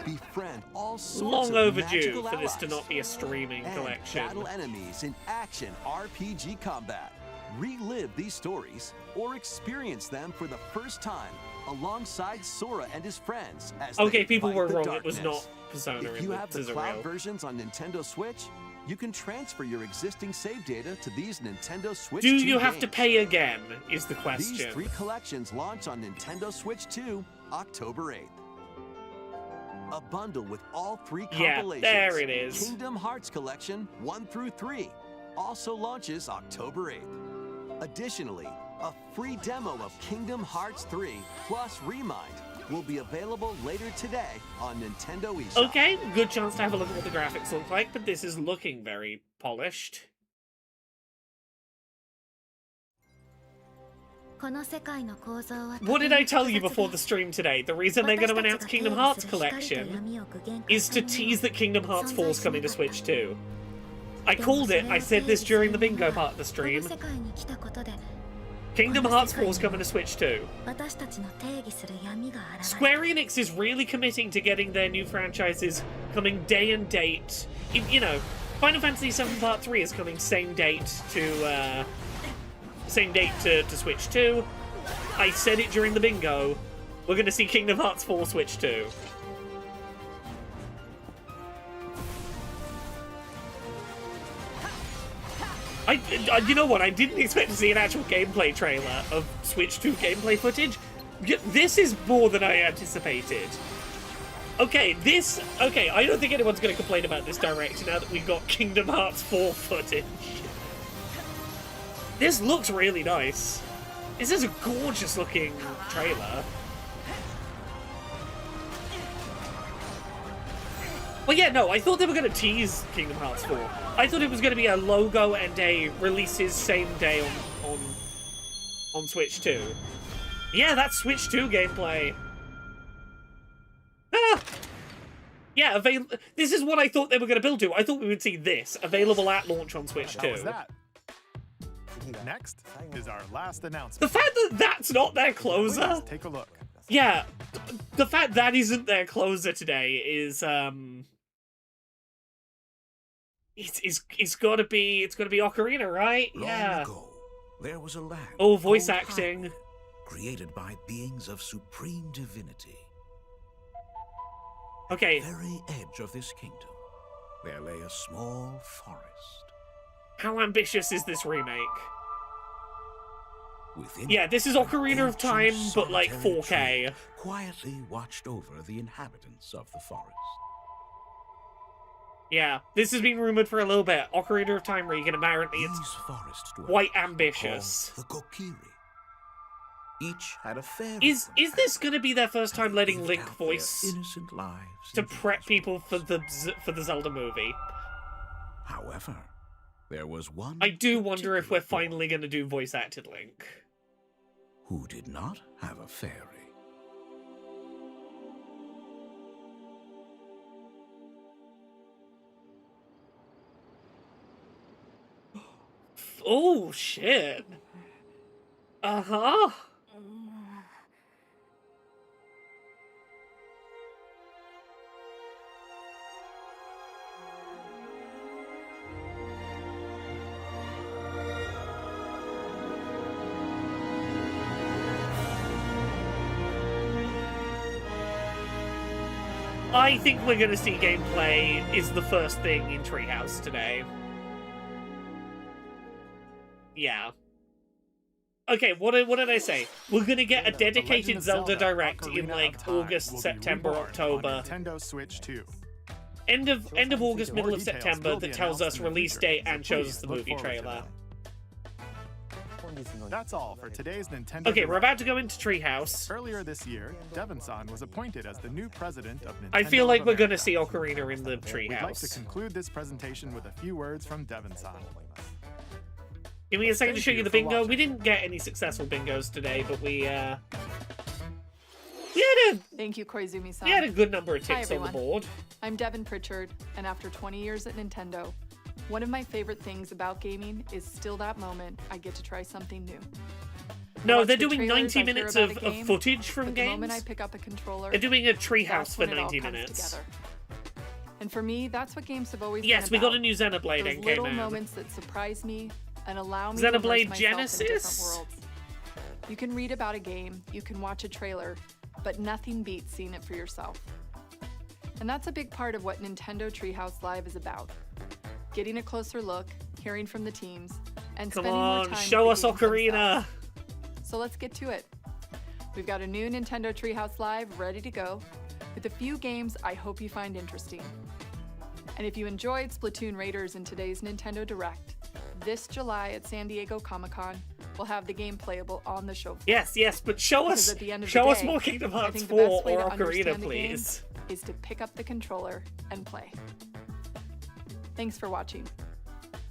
Befriend all sorts Long of overdue magical for this to allies. not be a streaming And collection. battle enemies in action RPG combat. Relive these stories or experience them for the first time alongside Sora and his friends as Okay, they people fight were the wrong. darkness. It was not Persona If in you have the the cloud real. versions on Nintendo Switch, you can transfer your existing save data to these Nintendo Switch Do 2 you have to games. pay again, is the These question. 3 collections launch on Nintendo Switch 2, October 8th. A bundle with all 3 Yeah, compilations. there it is. Kingdom Hearts Collection 1 through 3 also launches October 8th. Additionally, a free demo of Kingdom Hearts 3 plus Remind will be available later today on Nintendo eShop. Okay, good chance to have a look at what the graphics look like, but this is looking very polished. What did I tell you before the stream today? The reason they're going to announce Kingdom Hearts Collection is to tease that Kingdom Hearts 4 is coming to Switch 2. I called it, I said this during the bingo part of the stream. Kingdom Hearts 4 is coming to Switch 2. Square Enix is really committing to getting their new franchises coming day and date. You know, Final Fantasy VII Part 3 is coming same date to Switch 2. I said it during the bingo. We're going to see Kingdom Hearts 4 Switch 2. You know what? I didn't expect to see an actual gameplay trailer of Switch 2 gameplay footage. This is more than I anticipated. Okay, I don't think anyone's going to complain about this direct now that we've got Kingdom Hearts 4 footage. This looks really nice. This is a gorgeous looking trailer. Well, yeah, no, I thought they were going to tease Kingdom Hearts 4. I thought it was going to be a logo and a releases same day on Switch 2. Yeah, that's Switch 2 gameplay. Ah! Yeah, this is what I thought they were going to build to. I thought we would see this, available at launch on Switch 2. That was that. Next is our last announcement. The fact that that's not their closer... Please take a look. Yeah, the fact that isn't their closer today is, It's gotta be Ocarina, right? Long ago, there was a land. Oh, voice called acting. Hyrule, created by beings of supreme divinity. Okay. At the very edge of this kingdom, there lay a small forest. How ambitious is this remake? Within Yeah, this is Ocarina of Time, but like solitary 4K. tree quietly watched over the inhabitants of the forest. Yeah, this has been rumored for a little bit. Ocarina of Time Regan, apparently These it's forest dwellers, quite ambitious. called the Kokiri. Each had a fairy. Is this gonna be their first time letting Link out their voice innocent lives to prep people for the Zelda movie? However, there was one I do wonder if we're finally gonna do voice acted Link. who did not have a fairy. Oh shit. Uh-huh. I think we're gonna see gameplay is the first thing in Treehouse today. Yeah. Okay, what did I say? We're gonna get a dedicated Zelda Direct in like August, September, October. Nintendo Switch 2. End of August, middle of details September will be that tells us announced in the release future, date so and shows us please the look movie forward to trailer. them. That's all for today's Nintendo Okay, we're Direct. about to go into Treehouse. Earlier this year, Devon-san was appointed as the new president of Nintendo I feel like of we're America. gonna see Ocarina in the We'd like to Treehouse. conclude this presentation with a few words from Devon-san. Give me a second to Thank show you you the for bingo. watching. We didn't get any successful bingos today, but we Thank you, Koizumi-san. We had a good number of Hi, ticks on the everyone. board. I'm Devin Pritchard, and after 20 years at Nintendo, one of my favorite things about gaming is still that moment I get to try something new. No, they're doing 90 minutes of footage from but games. The moment I pick up a controller, they're doing a treehouse for that's when it all 90 comes minutes. together. And for me, that's what games have always Yes, been we about. got a new Xenoblade Those NK little Man. moments that surprise me and allow me Xenoblade to immerse myself Genesis? in different worlds. You can read about a game, you can watch a trailer, but nothing beats seeing it for yourself. And that's a big part of what Nintendo Treehouse Live is about. Getting a closer look, hearing from the teams, and Come spending more on, time show with us the games Ocarina. themselves. So let's get to it. We've got a new Nintendo Treehouse Live ready to go, with a few games I hope you find interesting. And if you enjoyed Splatoon Raiders in today's Nintendo Direct, this July at San Diego Comic-Con, we'll have the game playable on the show floor. Yes, but show Because us, at the end of show the us day, more Kingdom I Hearts think 4 the best way or to Ocarina, understand the game please. is to pick up the controller and play. Thanks for watching.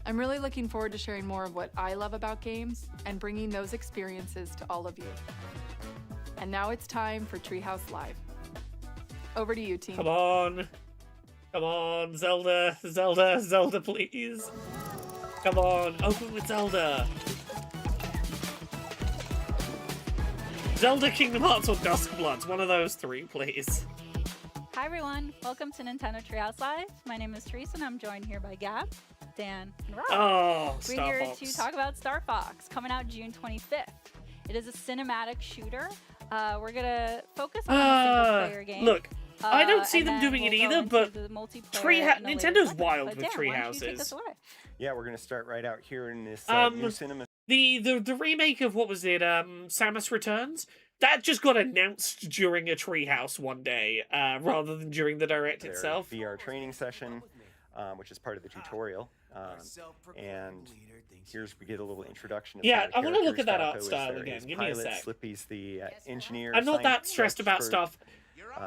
I'm really looking forward to sharing more of what I love about games and bringing those experiences to all of you. And now it's time for Treehouse Live. Over to you, team. Come on. Come on, Zelda, please. Come on, open with Zelda. Zelda, Kingdom Hearts, or Dusk Bloods. One of those three, please. Hi everyone, welcome to Nintendo Treehouse Live. My name is Teresa and I'm joined here by Gab, Dan, and Rob. Oh, We're Star here Fox. to talk about Star Fox, coming out June 25th. It is a cinematic shooter. We're gonna focus on a single player game. Look, I don't see and them then doing it we'll go either, into but the multiplayer in a later Nintendo's segment. wild But with Dan, tree why don't you take us houses. away? Yeah, we're gonna start right out here in this new cinema. The remake of what was it? Samus Returns. That just got announced during a treehouse one day, rather than during the direct Their itself. VR training session, which is part of the tutorial, and here's we get a little introduction. Of Yeah, some of the I want to look characters. at that Falco art is style their- again. is Give me a pilot, sec. Slippy's the engineer. I'm not that science stressed about expert. stuff.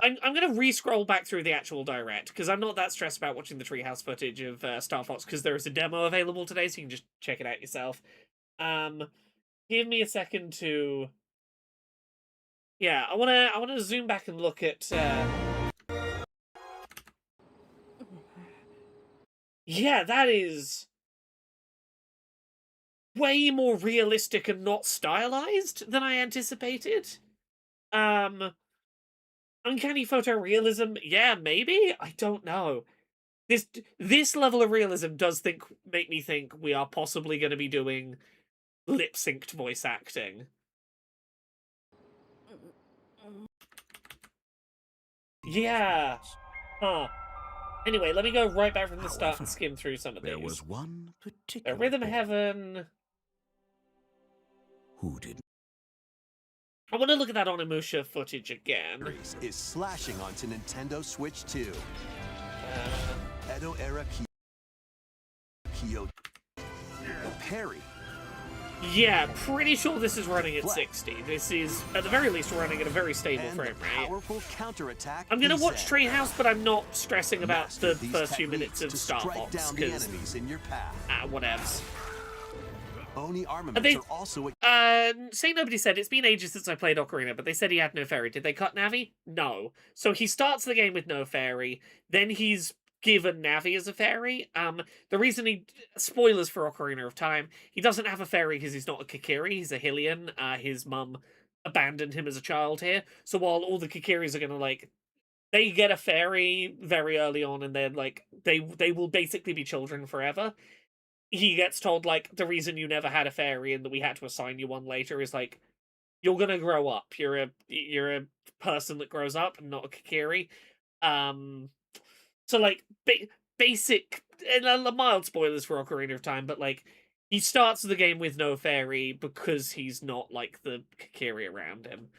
I'm going to re-scroll back through the actual direct, because I'm not that stressed about watching the treehouse footage of Star Fox, because there is a demo available today, so you can just check it out yourself. Give me a second to... Yeah, I want to zoom back and look at... Yeah, that is... way more realistic and not stylized than I anticipated. Uncanny photorealism, yeah, maybe? I don't know. This level of realism does make me think we are possibly going to be doing lip-synced voice acting. Yeah. Huh. Anyway, let me go right back from the start and skim through some of these. There was one particular Rhythm Heaven. who did I want to look at that Onimusha footage again. Is slashing onto Nintendo Switch 2. Edo era Kyoto. Parry. Yeah, pretty sure this is running at 60. This is, at the very least, running at a very stable And frame the rate. powerful counterattack. I'm gonna watch Reset. Treehouse, but I'm not stressing about Master the these first few techniques minutes of to Star strike Fox, down the because enemies in your path. whatevs. Oni armaments They- are also Say Nobody said, it's been ages since I played Ocarina, but they said he had no fairy. Did they cut Navi? No. So he starts the game with no fairy, then he's given Navi as a fairy. The reason spoilers for Ocarina of Time, he doesn't have a fairy because he's not a Kokiri, he's a Hylian. His mum abandoned him as a child here. So while all the Kokiris are gonna, they get a fairy very early on, and they're, they will basically be children forever. He gets told, the reason you never had a fairy and that we had to assign you one later is, you're gonna grow up. You're a person that grows up and not a Kokiri. So, basic, and mild spoilers for Ocarina of Time, but, he starts the game with no fairy because he's not, the Kokiri around him.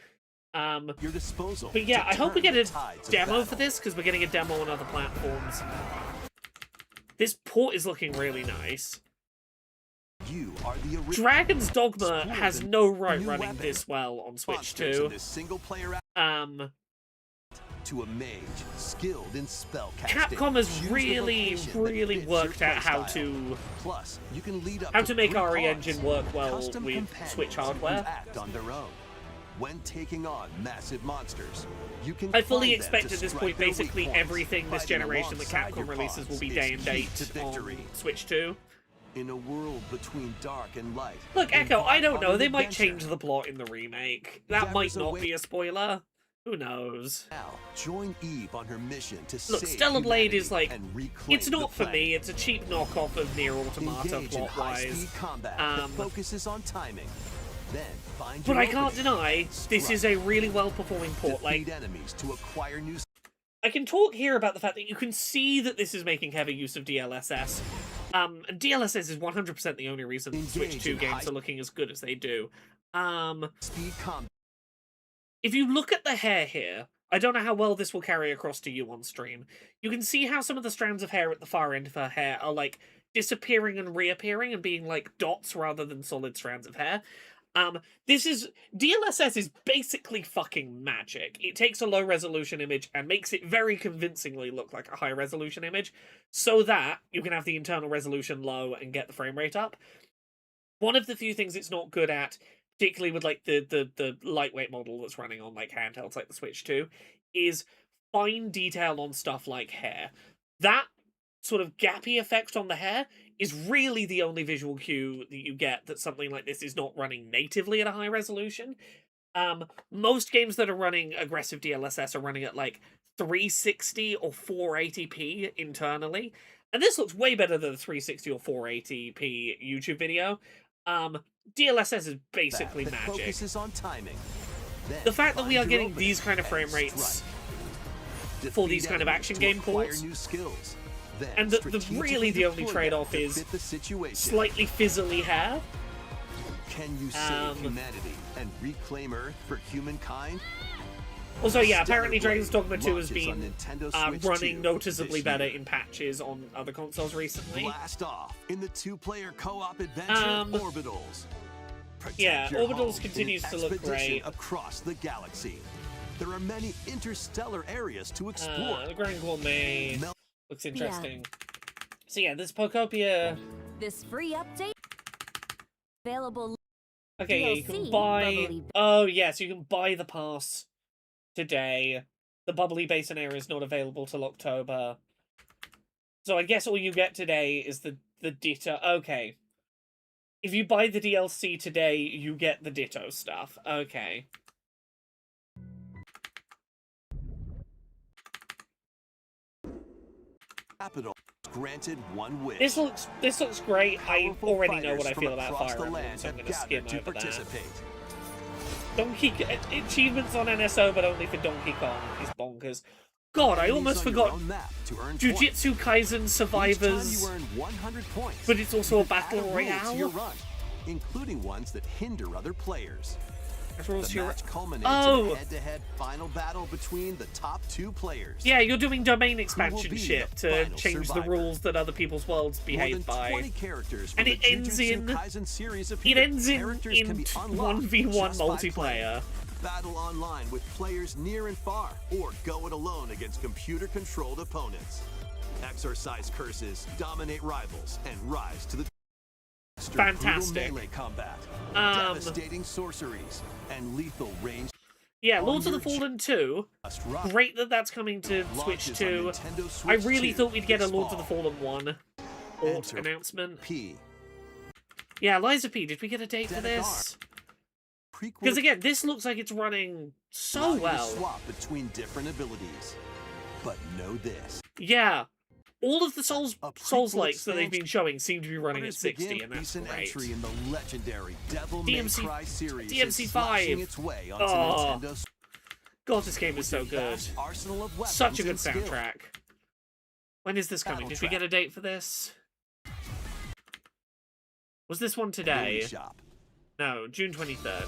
your disposal. But yeah, to I hope we turn get the a tides of demo battle. for this, because we're getting a demo on other platforms. This port is looking really nice. You are the original. Dragon's Dogma has no right new running weapon. this well on Switch Monsters in 2. this single player to a mage skilled in spell casting. Capcom has Choose the really, vocation that really fits your worked out how playstyle. to Plus, you can lead up make three RE cards, Engine work well custom with companions Switch who hardware. act on their own. when taking on massive monsters. You can I fully climb them expect to at this strike point their weak basically points, everything this fighting generation that alongside Capcom your releases will be pawns day is and key date to victory. on Switch 2. In a world between dark and light. Look, Echo, I don't embark know. on They an might adventure. change the plot in the remake. That might not be a spoiler. Who knows? Now, join Eve on her mission to Look, save Stellar Blade is like, humanity and reclaim it's not the for planet. me. It's a cheap knockoff of Nier Automata Engage in plot-wise. high-speed combat that focuses on timing. Then find But your I can't opening. deny, this is a really well-performing port. Defeat enemies to acquire new. I can talk here about the fact that you can see that this is making heavy use of DLSS. And DLSS is 100% the only reason Switch 2 games are looking as good as they do. If you look at the hair here, I don't know how well this will carry across to you on stream. You can see how some of the strands of hair at the far end of her hair are like disappearing and reappearing and being like dots rather than solid strands of hair. DLSS is basically fucking magic. It takes a low resolution image and makes it very convincingly look like a high resolution image so that you can have the internal resolution low and get the frame rate up. One of the few things it's not good at, particularly with like the lightweight model that's running on like handhelds like the Switch 2, is fine detail on stuff like hair. That sort of gappy effect on the hair is really the only visual cue that you get that something like this is not running natively at a high resolution. Most games that are running aggressive DLSS are running at like 360 or 480p internally, and this looks way better than the 360 or 480p YouTube video. DLSS is basically magic. Focuses on timing. The fact that we are getting these kind of frame rates for these kind of action game ports, and that really the only trade-off is slightly fizzly hair. Can you save humanity and reclaim Earth for humankind? Also, yeah, apparently Dragon's Dogma 2 has been Switch running 2 noticeably this better year. in patches on other consoles recently. Blast off in the two-player co-op adventure Orbitals. Protect Yeah, your Orbitals home continues in to look expedition great. across the galaxy. There are many interstellar areas to explore. The Grand Gourmet looks interesting. So yeah, this Pokopia... This free update available. Okay, yeah, you DLC, can buy... Bubbly. Oh, yes, you can buy the pass today. The Bubbly Basin area is not available till October. So I guess all you get today is the Ditto. Okay. If you buy the DLC today, you get the Ditto stuff. Okay. Capital granted one wish. This looks great. I Powerful already know fighters what I from feel about across Fire the Emblem, land so I'm have going to skim gathered to over that. participate. Donkey achievements on NSO, but only for Donkey Kong is bonkers. God, I almost forgot Jujutsu Kaisen Survivors, You earn 100 points. but it's also a You can battle add a rule to your royale. run, including ones that hinder other players. Rules The to your- match culminates Oh! in a head-to-head final battle between the top two players. Yeah, you're doing domain Who expansion will be shit the to final change the survivor? rules that other people's worlds More than behave by. 20 characters from And the it ends Jujutsu in Kaisen series it appear. ends in Characters can be unlocked 1v1 just by multiplayer. playing. Battle online with players near and far, or go it alone against computer-controlled opponents. Exorcise curses, dominate rivals, and rise to the master brutal Fantastic. melee combat, devastating sorceries, and lethal range. Yeah, On Lords of the your Fallen 2. rock. Great that that's coming to Switch Launches 2. on Nintendo I Switch really 2 thought we'd get a this Lords of the fall. Fallen 1 port Enter announcement. P. Yeah, Liza P, did we get a date for this? Because again, this looks like it's running so Allow you to well. swap between different abilities. But know this. Yeah. All of the Souls-likes that they've expansion. been showing seem to be running at Others 60, begin and that's recent great. entry in the legendary Devil May DMC Cry series DMC5. is slashing its way onto Oh. Nintendo God, this game is so good. vast arsenal of weapons Such a good and skill. soundtrack. When is this coming? Battle Did we track. get a date for this? Was this one today? Game Shop. No, June 23rd.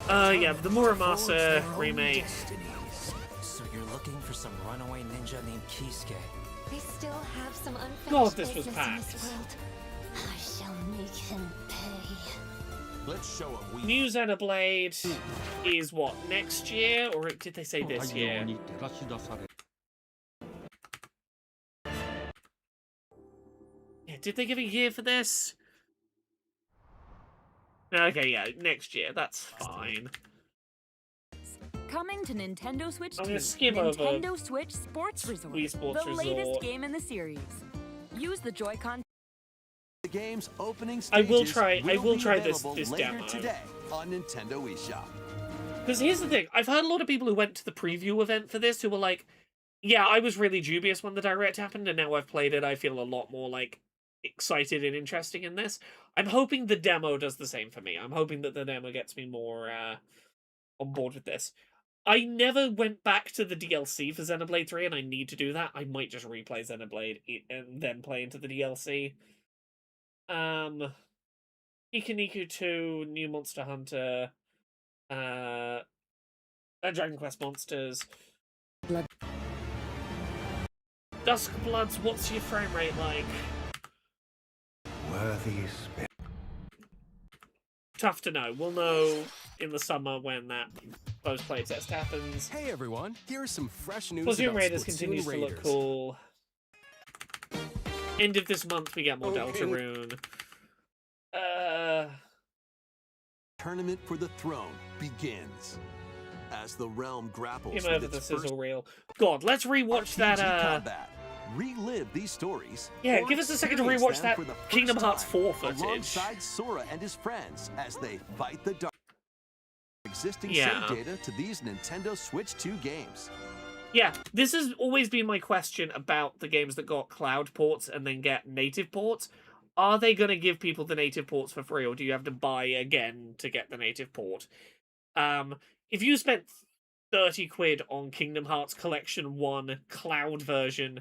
Yeah, the Muramasa remake. So you're looking for some runaway ninja named Kisuke. I still have some unfinished God, this was business in packed. this world. I shall make him pay. Let's show him New Xenoblade is what, next year? Or did they say this year? Yeah, did they give a year for this? Okay, yeah, next year. That's fine. Coming to Nintendo Switch 2, I'm gonna skim over Nintendo Switch Sports Resort, Wii Sports the Resort. latest game in the series. Use the Joy-Con. The game's opening I will stages try this available this later demo today on Nintendo eShop. Because here's the thing, I've heard a lot of people who went to the preview event for this who were like, yeah, I was really dubious when the Direct happened, and now I've played it, I feel a lot more, like, excited and interesting in this. I'm hoping the demo does the same for me. I'm hoping that the demo gets me more on board with this. I never went back to the DLC for Xenoblade 3, and I need to do that. I might just replay Xenoblade and then play into the DLC. Ikiniku 2, New Monster Hunter, Dragon Quest Monsters. Dusk Bloods, what's your frame rate like? Worthy spirit. Tough to know. We'll know in the summer when that post playtest happens. Hey everyone, here's some fresh news Splatoon about Raiders Splatoon continues to Raiders. look cool. End of this month, we get more Deltarune. Tournament for the Throne begins. As the realm grapples Game with over the its first sizzle reel. God, let's rewatch that. combat. Relive these stories. Yeah, or give us a second to experience rewatch them that for the first Kingdom Hearts time 4 footage. alongside Sora and his friends as they fight the dark. Existing Yeah. save data to these Nintendo Switch 2 games. Yeah, this has always been my question about the games that got cloud ports and then get native ports. Are they going to give people the native ports for free, or do you have to buy again to get the native port? If you spent 30 quid on Kingdom Hearts Collection 1 cloud version,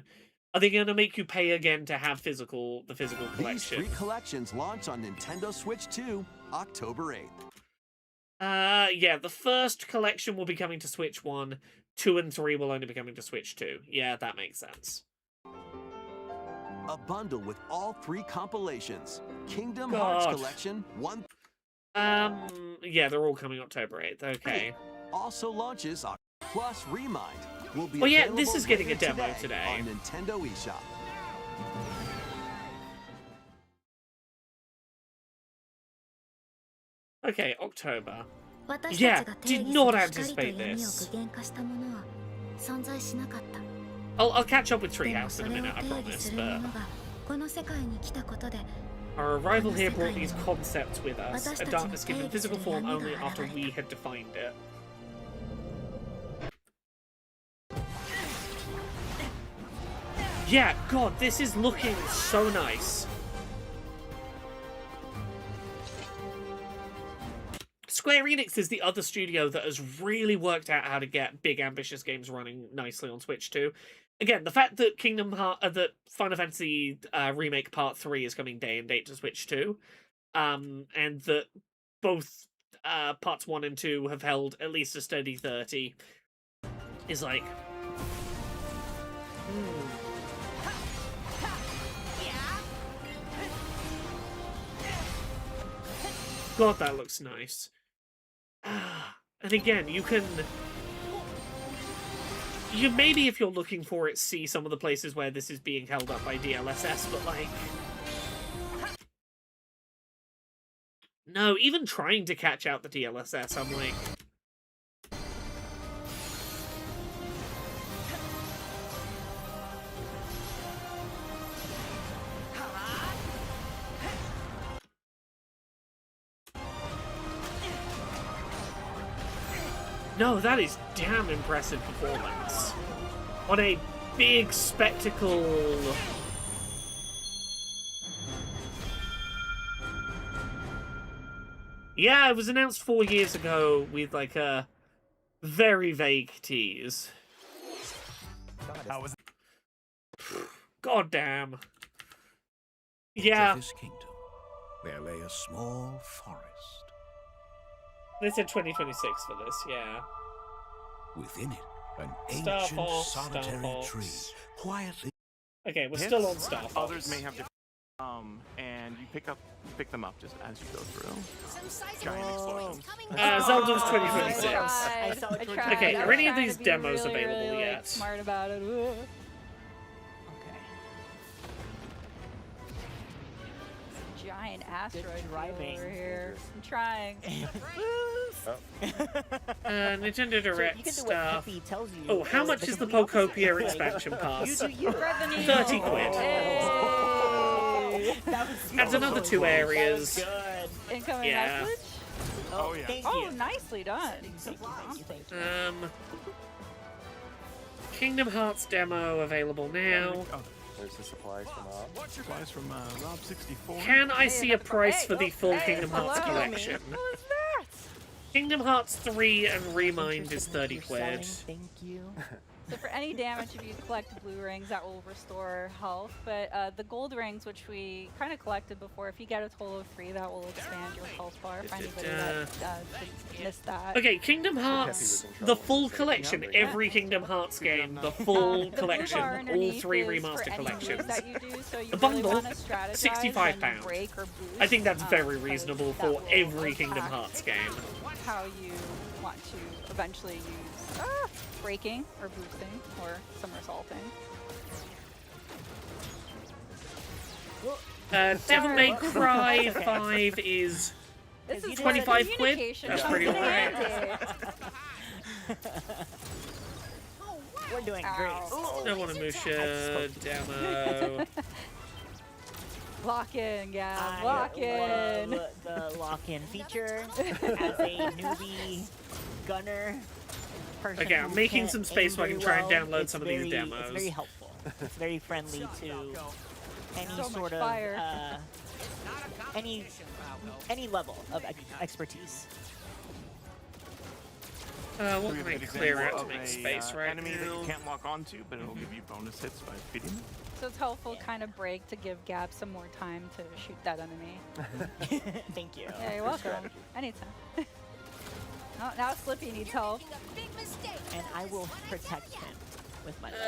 are they going to make you pay again to have the physical These collection? 3 collections launch on Nintendo Switch 2, October 8th. Yeah, the first collection will be coming to Switch 1, 2 and 3 will only be coming to Switch 2. Yeah, that makes sense. A bundle with all 3 compilations. Kingdom God. Hearts Collection 1 Yeah, they're all coming October 8th, okay. also launches Plus Remind. Will be Oh yeah, available this is getting a later demo today. on Nintendo eShop. Okay, October. Yeah, did not anticipate this. I'll catch up with Treehouse in a minute, I promise, but... Our arrival here brought these concepts with us, a darkness given physical form only after we had defined it. Yeah, God, this is looking so nice. Square Enix is the other studio that has really worked out how to get big, ambitious games running nicely on Switch 2. Again, the fact that that Final Fantasy Remake Part 3 is coming day and date to Switch 2, and that both Parts 1 and 2 have held at least a steady 30, is like... God, that looks nice. And again, you can... You maybe, if you're looking for it, see some of the places where this is being held up by DLSS, but like... No, even trying to catch out the DLSS, I'm like... No, that is damn impressive performance. On a big spectacle. Yeah, it was announced 4 years ago with like a very vague tease. God damn. Yeah. This kingdom, there lay a small forest. They said 2026 for this, yeah. Within it, an Star ancient Fox, solitary Star Fox. tree, quietly. Okay, we're still on Star Fox. Others may have different, and you pick them up just as you go through. Giant explosions. Zelda's 2026. I tried. Okay, I are was any of trying these to be demos really, available really, yet? Like, smart about it. Okay. Giant giant asteroid driving. over here. I'm trying. Nintendo Direct you can do what stuff. Peppy tells you. Oh, how much is the Pokopia expansion pass? 30 quid. Adds another 2 areas. Incoming Yeah. message? Oh, yeah. Thank Oh, you. nicely done. Thank you. Kingdom Hearts demo available now. There's the supplies from Supplies from Rob64. Can I see a price for the full Kingdom Hearts hello. collection? Who is that? Kingdom Hearts 3 and Remind is 30 quid. Thank you. So for any damage, if you collect blue rings, that will restore health. But the gold rings, which we kind of collected before, if you get a total of 3, that will expand your health bar. For anybody that missed that. Okay, Kingdom Hearts, the full collection, every Kingdom Hearts game, the full collection, all 3 remaster collections. That you do, so you The really bundle, wanna strategize £65. when you break or boost, I think that's very reasonable that for will every Kingdom impact Hearts game. how you want to eventually use breaking or boosting or somersaulting. Devil May Cry 5 is This is 25 quid. communication That's comes pretty in alright. handy. We're doing great. No Onimusha demo. Lock in, yeah. I Lock in. love the lock-in feature as a newbie gunner. Person Okay, I'm who making can't some space aim so I can very try and well. download It's some of these demos. It's very helpful. It's very friendly to any So much sort of fire. any level of expertise. What can I clear out to make space right enemy that you now? can't lock onto, but it'll give you bonus hits by feeding it. So it's helpful kind of break to give Gab some more time to shoot that enemy. Thank you. Yeah, you're welcome. Anytime. Oh, now Slippy needs help. And I will protect him with my life.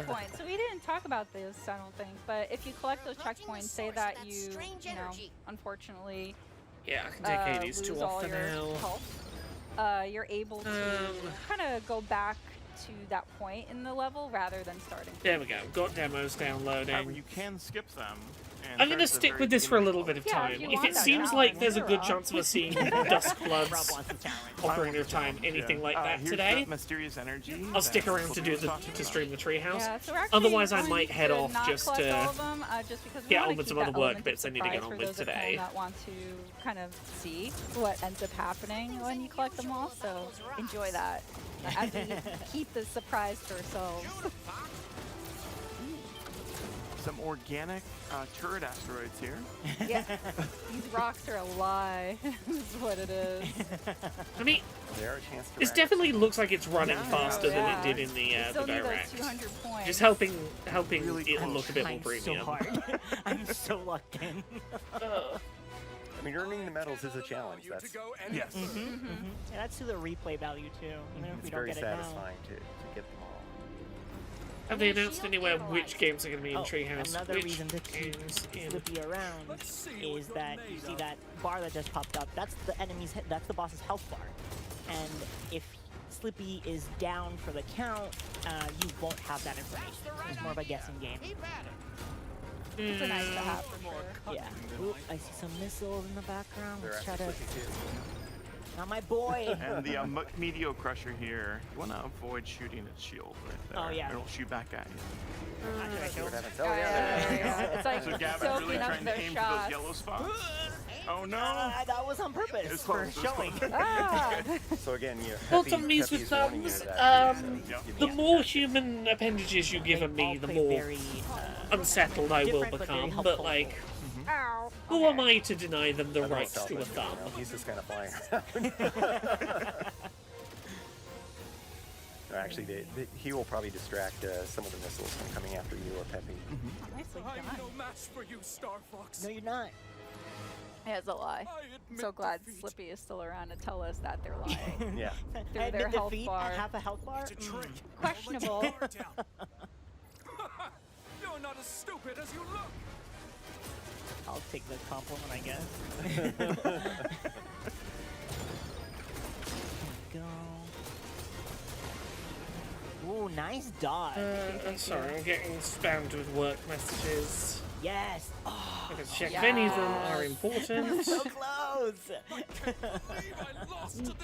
Checkpoints. So we didn't talk about this, I don't think, but if you collect those checkpoints, say that you know, unfortunately, Yeah, I can take Hades too lose all often your now. health, you're able to kind of go back to that point in the level rather than starting. There we go. Got demos However, downloading. you can skip them. And I'm going to start at the stick very with this for a beginning little bit of Yeah, time. if you If want it that seems challenge, like there's a you're good up. chance of us seeing Duskbloods, Rob wants the challenge. Ocarina of Time, anything like that here's today, the mysterious energy. I'll stick that around to do Sylvia was the talking to about. stream the treehouse. Yeah, so we're actually Otherwise, I going might head to off not just collect to all of them, just because we get wanna on with keep some that other work element of bits I need to get surprise on for with those at home today. that want to kind of see what ends up happening when you collect them all. So enjoy that as we keep the surprise to ourselves. Some organic turret asteroids here. Yeah, these rocks are a lie. Is what it is. I mean, They are a chance to this rack definitely looks like it's running faster than Yeah. it did in the Still need those direct. 200 points. Just helping Really it close. look a bit more I'm premium. so hard. I'm so locked in. I mean, earning the medals is a challenge. That's Yes. Yeah, that's to the replay value too. Even if we it's don't very get it now. satisfying to get them all. Have they announced anywhere which games are going to be in Treehouse? Another Which reason to keep games in? Slippy around is that you see that bar that just popped up. That's the enemy's. That's the boss's health bar, and if Slippy is down for the count, you won't have that information. It's more of a guessing game. It's a nice to have for sure. Yeah. Ooh, I see some missiles in the background. They're Let's try after to. Slippy too. Not my boy. And the Meteor Crusher here, you want to avoid shooting its shield right there. Oh, yeah. It'll shoot back at you. See what happens. Oh, Yeah, yeah. yeah. It's like So Gab is soaking really up trying to their aim for shots. those yellow spots. Oh no! That was on purpose It's for close, it's showing. close. Ah. So again, you Both on these with Peppy's warning you thumbs. of that, The more human appendages you give me, the more Very, unsettled I will different, but very become. But helpful. like, Ow. who am I to deny them the I don't rights self to a it, thumb? you know, he's just kind of flying around. No, actually, he will probably distract some of the missiles from coming after you or Peppy. Nicely done. for you, Star Fox. No, you're not. Yeah, it's a lie. I'm so glad Slippy is still around to tell us that they're lying. Yeah. Through I their admit health defeat bar. at half a health bar. Questionable. You're not as stupid as you look. I'll take the compliment, I guess. Go. Ooh, nice dodge. I'm sorry, I'm getting spammed with work messages. Yes. Oh, Because check if any of them are important. So close!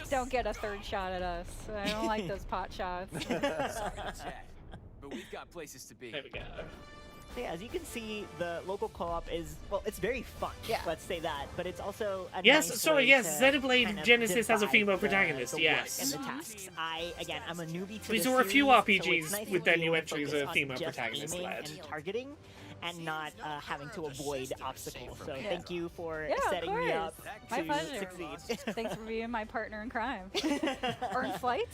Don't get a third shot at us. I don't like those pot shots. But we've got places to be. There we go. So yeah, as you can see, the local co-op is, well, it's very fun, let's say that, but it's also a Yes, nice sorry, way yes, to Xenoblade kind of Genesis has a divide female the protagonist, work yes. And the tasks. Again, I'm a newbie to We this saw a few series, so RPGs it's nice with to their be new able to entries focus are on female just protagonist aiming led. and targeting, and not having to avoid obstacles. So Yeah. thank you for Yeah, of setting me up My to pleasure. succeed. Thanks for being my partner in crime. Or in flight.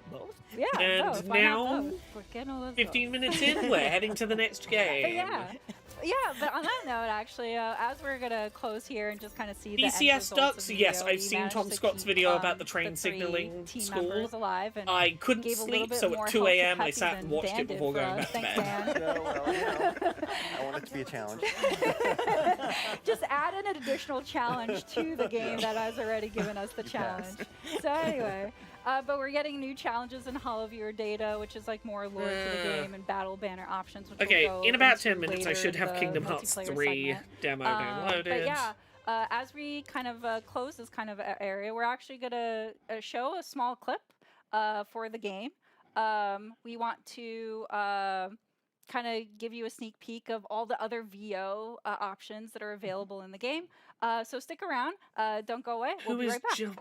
Both? Yeah, And both. Why not now, both? We're getting all those 15 both. minutes in, we're heading to the next game. Yeah, but on that note, actually, as we're gonna close here and just kind of see the end BCS results of ducks, the yes, video, I've we seen managed Tom to Scott's keep, video about the the train 3 signaling team school. members alive and I couldn't gave a little sleep, bit so more at 2 health to a.m. I Peppy sat and than watched Dan it did before for going us. back to Thanks, bed. Dan. I want it to be a challenge. Just add an additional challenge to the game that has already given us the challenge. So anyway, but we're getting new challenges in Hall of Viewer data, which is like more lore to the game and battle banner options. Which Okay, we'll go in about into 10 minutes I later should in have the Kingdom Hearts multiplayer 3 segment. demo But downloaded. yeah, as we kind of close this kind of area, we're actually going to show a small clip for the game. We want to kind of give you a sneak peek of all the other VO options that are available in the game. So stick around. Don't go away. We'll Who be is right back. Jill?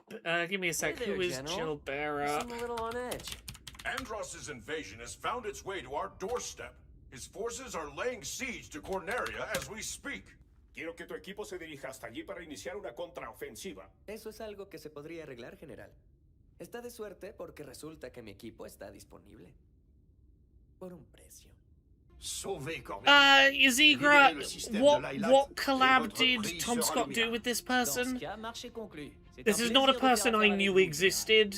Give me a sec. Hey there, Who is General. Jill Barra? You seem a little on edge. Andross's invasion has found its way to our doorstep. His forces are laying siege to Corneria as we speak. Quiero que tu equipo se dirija hasta allí para iniciar una contraofensiva. Eso es algo que se podría arreglar, general. Está de suerte porque resulta que mi equipo está disponible. Por un precio. Izigra, what collab did Tom Scott do with this person? This is not a person I knew existed.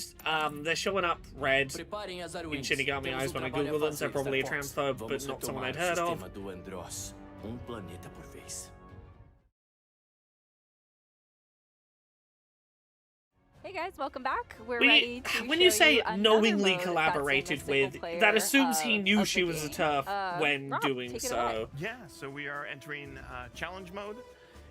They're showing up red in Shinigami Eyes when I Google them, so probably a transphobe, but not someone I'd heard of. Hey guys, welcome back. We're When ready you, to when show you say another knowingly mode that's in the collaborated single with, player, that assumes he knew of she the was a game. TERF when Rob, doing take it so. away. Yeah, so we are entering challenge mode,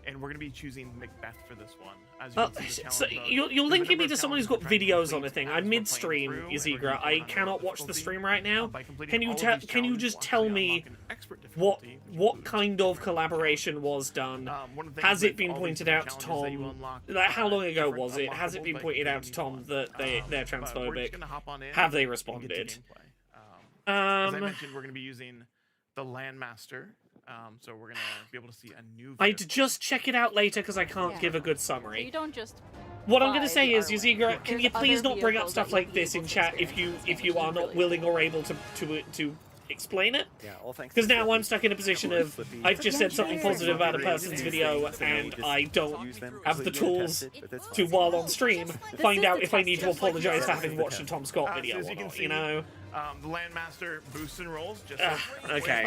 and we're going to be choosing Macbeth for this one. As you can see, the So challenge mode, you're there's a linking number me of to someone who's challenges got we're trying to videos on complete a thing. as I'm we're midstream, playing through, and we're Izigra. gonna I go on a cannot watch the difficulty. stream right now. By completing Can you all of tell? these Can you challenges, just we'll tell actually me unlock an expert what difficulty, which what includes kind of collaboration was done? one of the Has things it been with all these pointed different out to challenges that you Tom? unlock, Like, how long ago different was it? Has it unlockables been that pointed you out to need Tom to that they're but we're just transphobic? gonna hop on in Have they and get to responded? gameplay. As I mentioned, we're going to be using the Landmaster, so we're going to be able to see a new. I'd just check it out later because I can't Yeah. give a good So summary. you don't just. What I'm going to fly say the is, R-Way. Izigra, can There's you please other not bring up vehicles stuff that like you'll be this able in to chat experience if you are not willing or able to explain it? Yeah, well, thanks. Because now I'm stuck in a position of I've just said something positive about a person's video and I don't have the tools to, while on stream, find out if I need to apologize for having watched a Tom Scott video So as or you can not, see, you know? the Landmaster boosts and rolls just okay.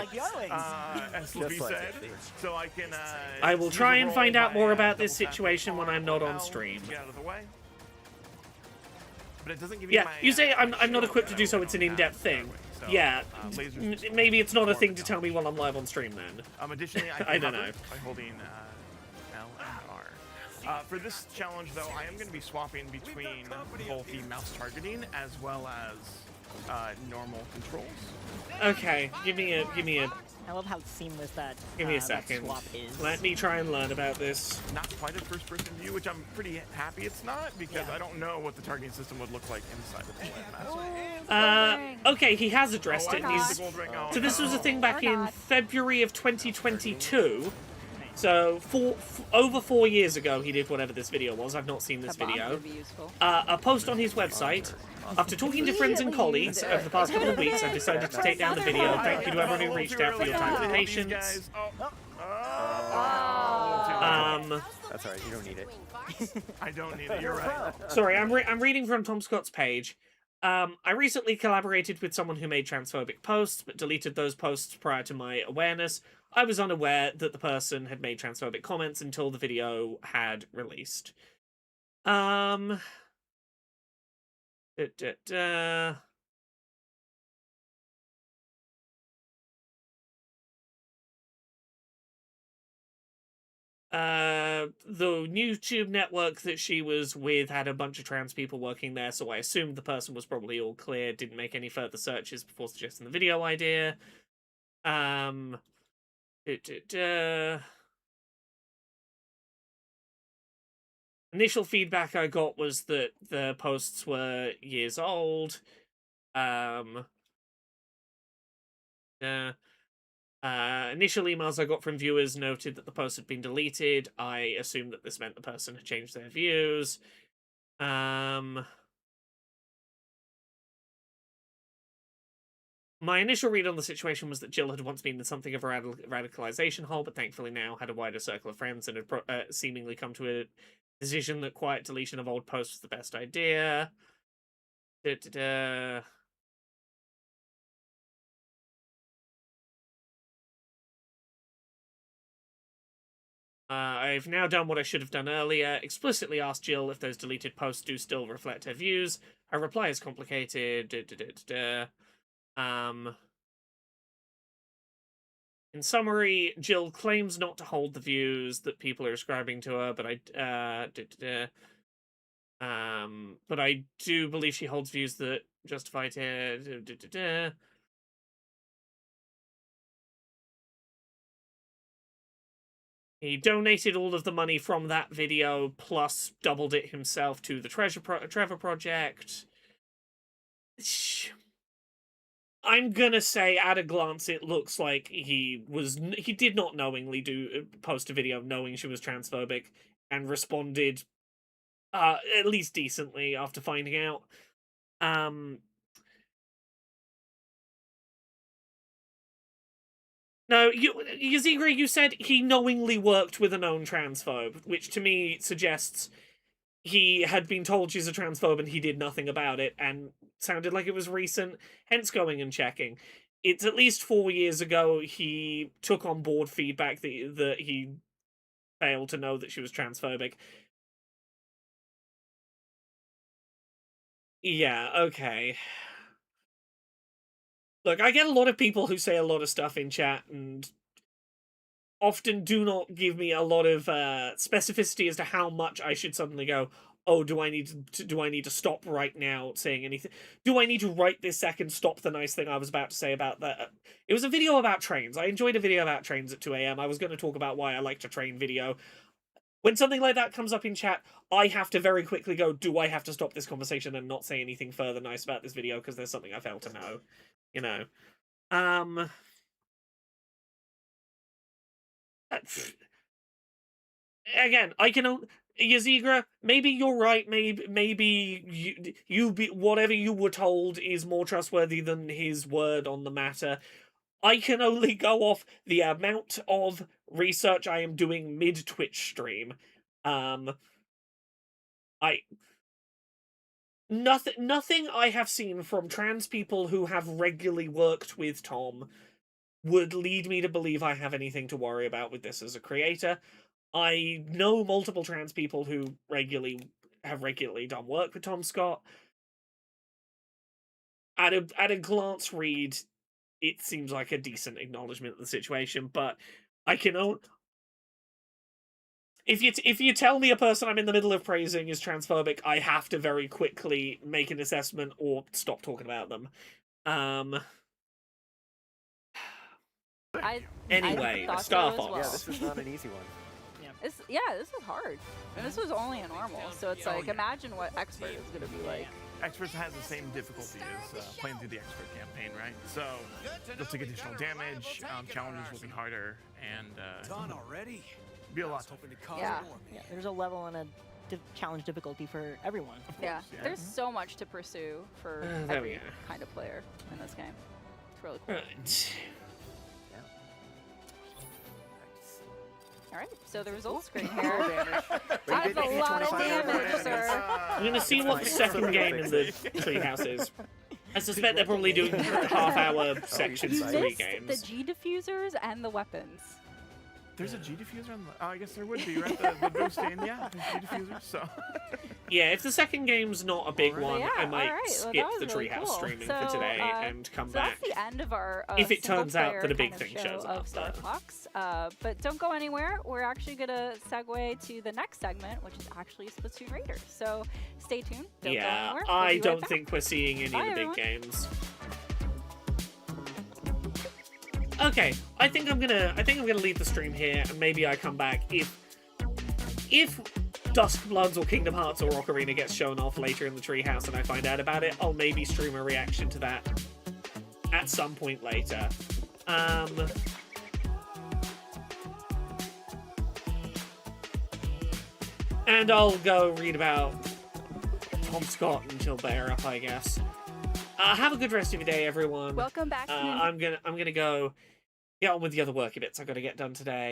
as Slippy said. So I can. I will use try a and roll find out by, more about this double tap situation when I'm not on L, stream. Get out of the way. But it doesn't give you Yeah, my, you say I'm not equipped to do so, it's an in-depth thing. Yeah, maybe it's not a thing to tell me while I'm live on stream then. Additionally, I don't know. by holding L and R. For this challenge, though, I am going to be swapping between both the mouse targeting as well as normal controls. Okay, give me a. I love how seamless that. Give me a that second. swap is. Let me try and learn about this. Not quite a first-person view, which I'm pretty happy it's not, because I don't know what the targeting system would look like inside of the Landmaster. Okay, he has addressed it. And he's, so this was a thing back in February of 2022. So over 4 years ago, he did whatever this video was. I've not seen this video. A post on his website. After talking to friends and colleagues over the past couple of weeks, I've decided to take down the video. Thank you to everyone who reached out for your time and patience. That's all right. You don't need it. I don't need it. You're right. Sorry, I'm reading from Tom Scott's page. I recently collaborated with someone who made transphobic posts, but deleted those posts prior to my awareness. I was unaware that the person had made transphobic comments until the video had released. the YouTube network that she was with had a bunch of trans people working there, so I assumed the person was probably all clear, didn't make any further searches before suggesting the video idea. Initial feedback I got was that the posts were years old. Initial emails I got from viewers noted that the post had been deleted. I assumed that this meant the person had changed their views. My initial read on the situation was that Jill had once been in something of a radicalization hole, but thankfully now had a wider circle of friends and had seemingly come to a decision that quiet deletion of old posts was the best idea. I've now done what I should have done earlier, explicitly asked Jill if those deleted posts do still reflect her views. Her reply is complicated. In summary, Jill claims not to hold the views that people are ascribing to her, but I do believe she holds views that justify it. He donated all of the money from that video, plus doubled it himself to the Trevor Project. I'm gonna say, at a glance, it looks like he did not knowingly post a video knowing she was transphobic, and responded at least decently after finding out. No, Yazigri, you said he knowingly worked with a known transphobe, which to me suggests he had been told she's a transphobe and he did nothing about it, and sounded like it was recent, hence going and checking. It's at least 4 years ago he took on board feedback that he failed to know that she was transphobic. Yeah, okay. Look, I get a lot of people who say a lot of stuff in chat and often do not give me a lot of specificity as to how much I should suddenly go, oh, do I need to stop right now saying anything? Do I need to right this second stop the nice thing I was about to say about that? It was a video about trains. I enjoyed a video about trains at 2 AM. I was going to talk about why I liked a train video. When something like that comes up in chat, I have to very quickly go, do I have to stop this conversation and not say anything further nice about this video because there's something I failed to know? You know. Again, I can... Yazigra, maybe you're right, maybe you be, whatever you were told is more trustworthy than his word on the matter. I can only go off the amount of research I am doing mid-Twitch stream. Nothing I have seen from trans people who have regularly worked with Tom would lead me to believe I have anything to worry about with this as a creator. I know multiple trans people who have regularly done work with Tom Scott. At a glance read, it seems like a decent acknowledgement of the situation, but I can only... If you tell me a person I'm in the middle of praising is transphobic, I have to very quickly make an assessment or stop talking about them. Anyway, Starfox. Well. Yeah, this is not an easy one. This is hard. And this was only a normal, so it's like, imagine what Expert is going to be like. Expert has the same difficulty as playing through the Expert campaign, right? So you'll take additional damage, challenges will be harder, and done already. Be a lot tougher. Yeah, there's a level and a challenge difficulty for everyone. Yeah, there's so much to pursue for every kind of player in this game. It's really cool. Alright, so the results screen here. That's a lot of damage, sir. I'm gonna see what the second game in the treehouse is. I suspect they're probably doing half-hour sections of 3 games. The G diffusers and the weapons. There's a G diffuser on the. Oh, I guess there would be, right? The boost in, yeah. There's G diffuser, so. Yeah, if the second game's not a big one, Yeah, I might alright, well, skip that was the really Treehouse cool. streaming So, for today and come so back. that's the end of our if it turns out single-player that a big kind of thing show shows of up. Star Fox. But don't go anywhere. We're actually going to segue to the next segment, which is actually Splatoon Raiders. So stay tuned. Don't go Yeah, anywhere. We'll I be right don't back. think we're seeing any Bye, of the everyone. big games. Okay, I think I'm gonna leave the stream here, and maybe I come back if Duskbloods or Kingdom Hearts or Ocarina gets shown off later in the Treehouse and I find out about it. I'll maybe stream a reaction to that at some point later. And I'll go read about Tom Scott and Jill Bear up, I guess. Have a good rest of your day, everyone. Welcome back to I'm gonna go get on with the other worky bits I've got to get done today.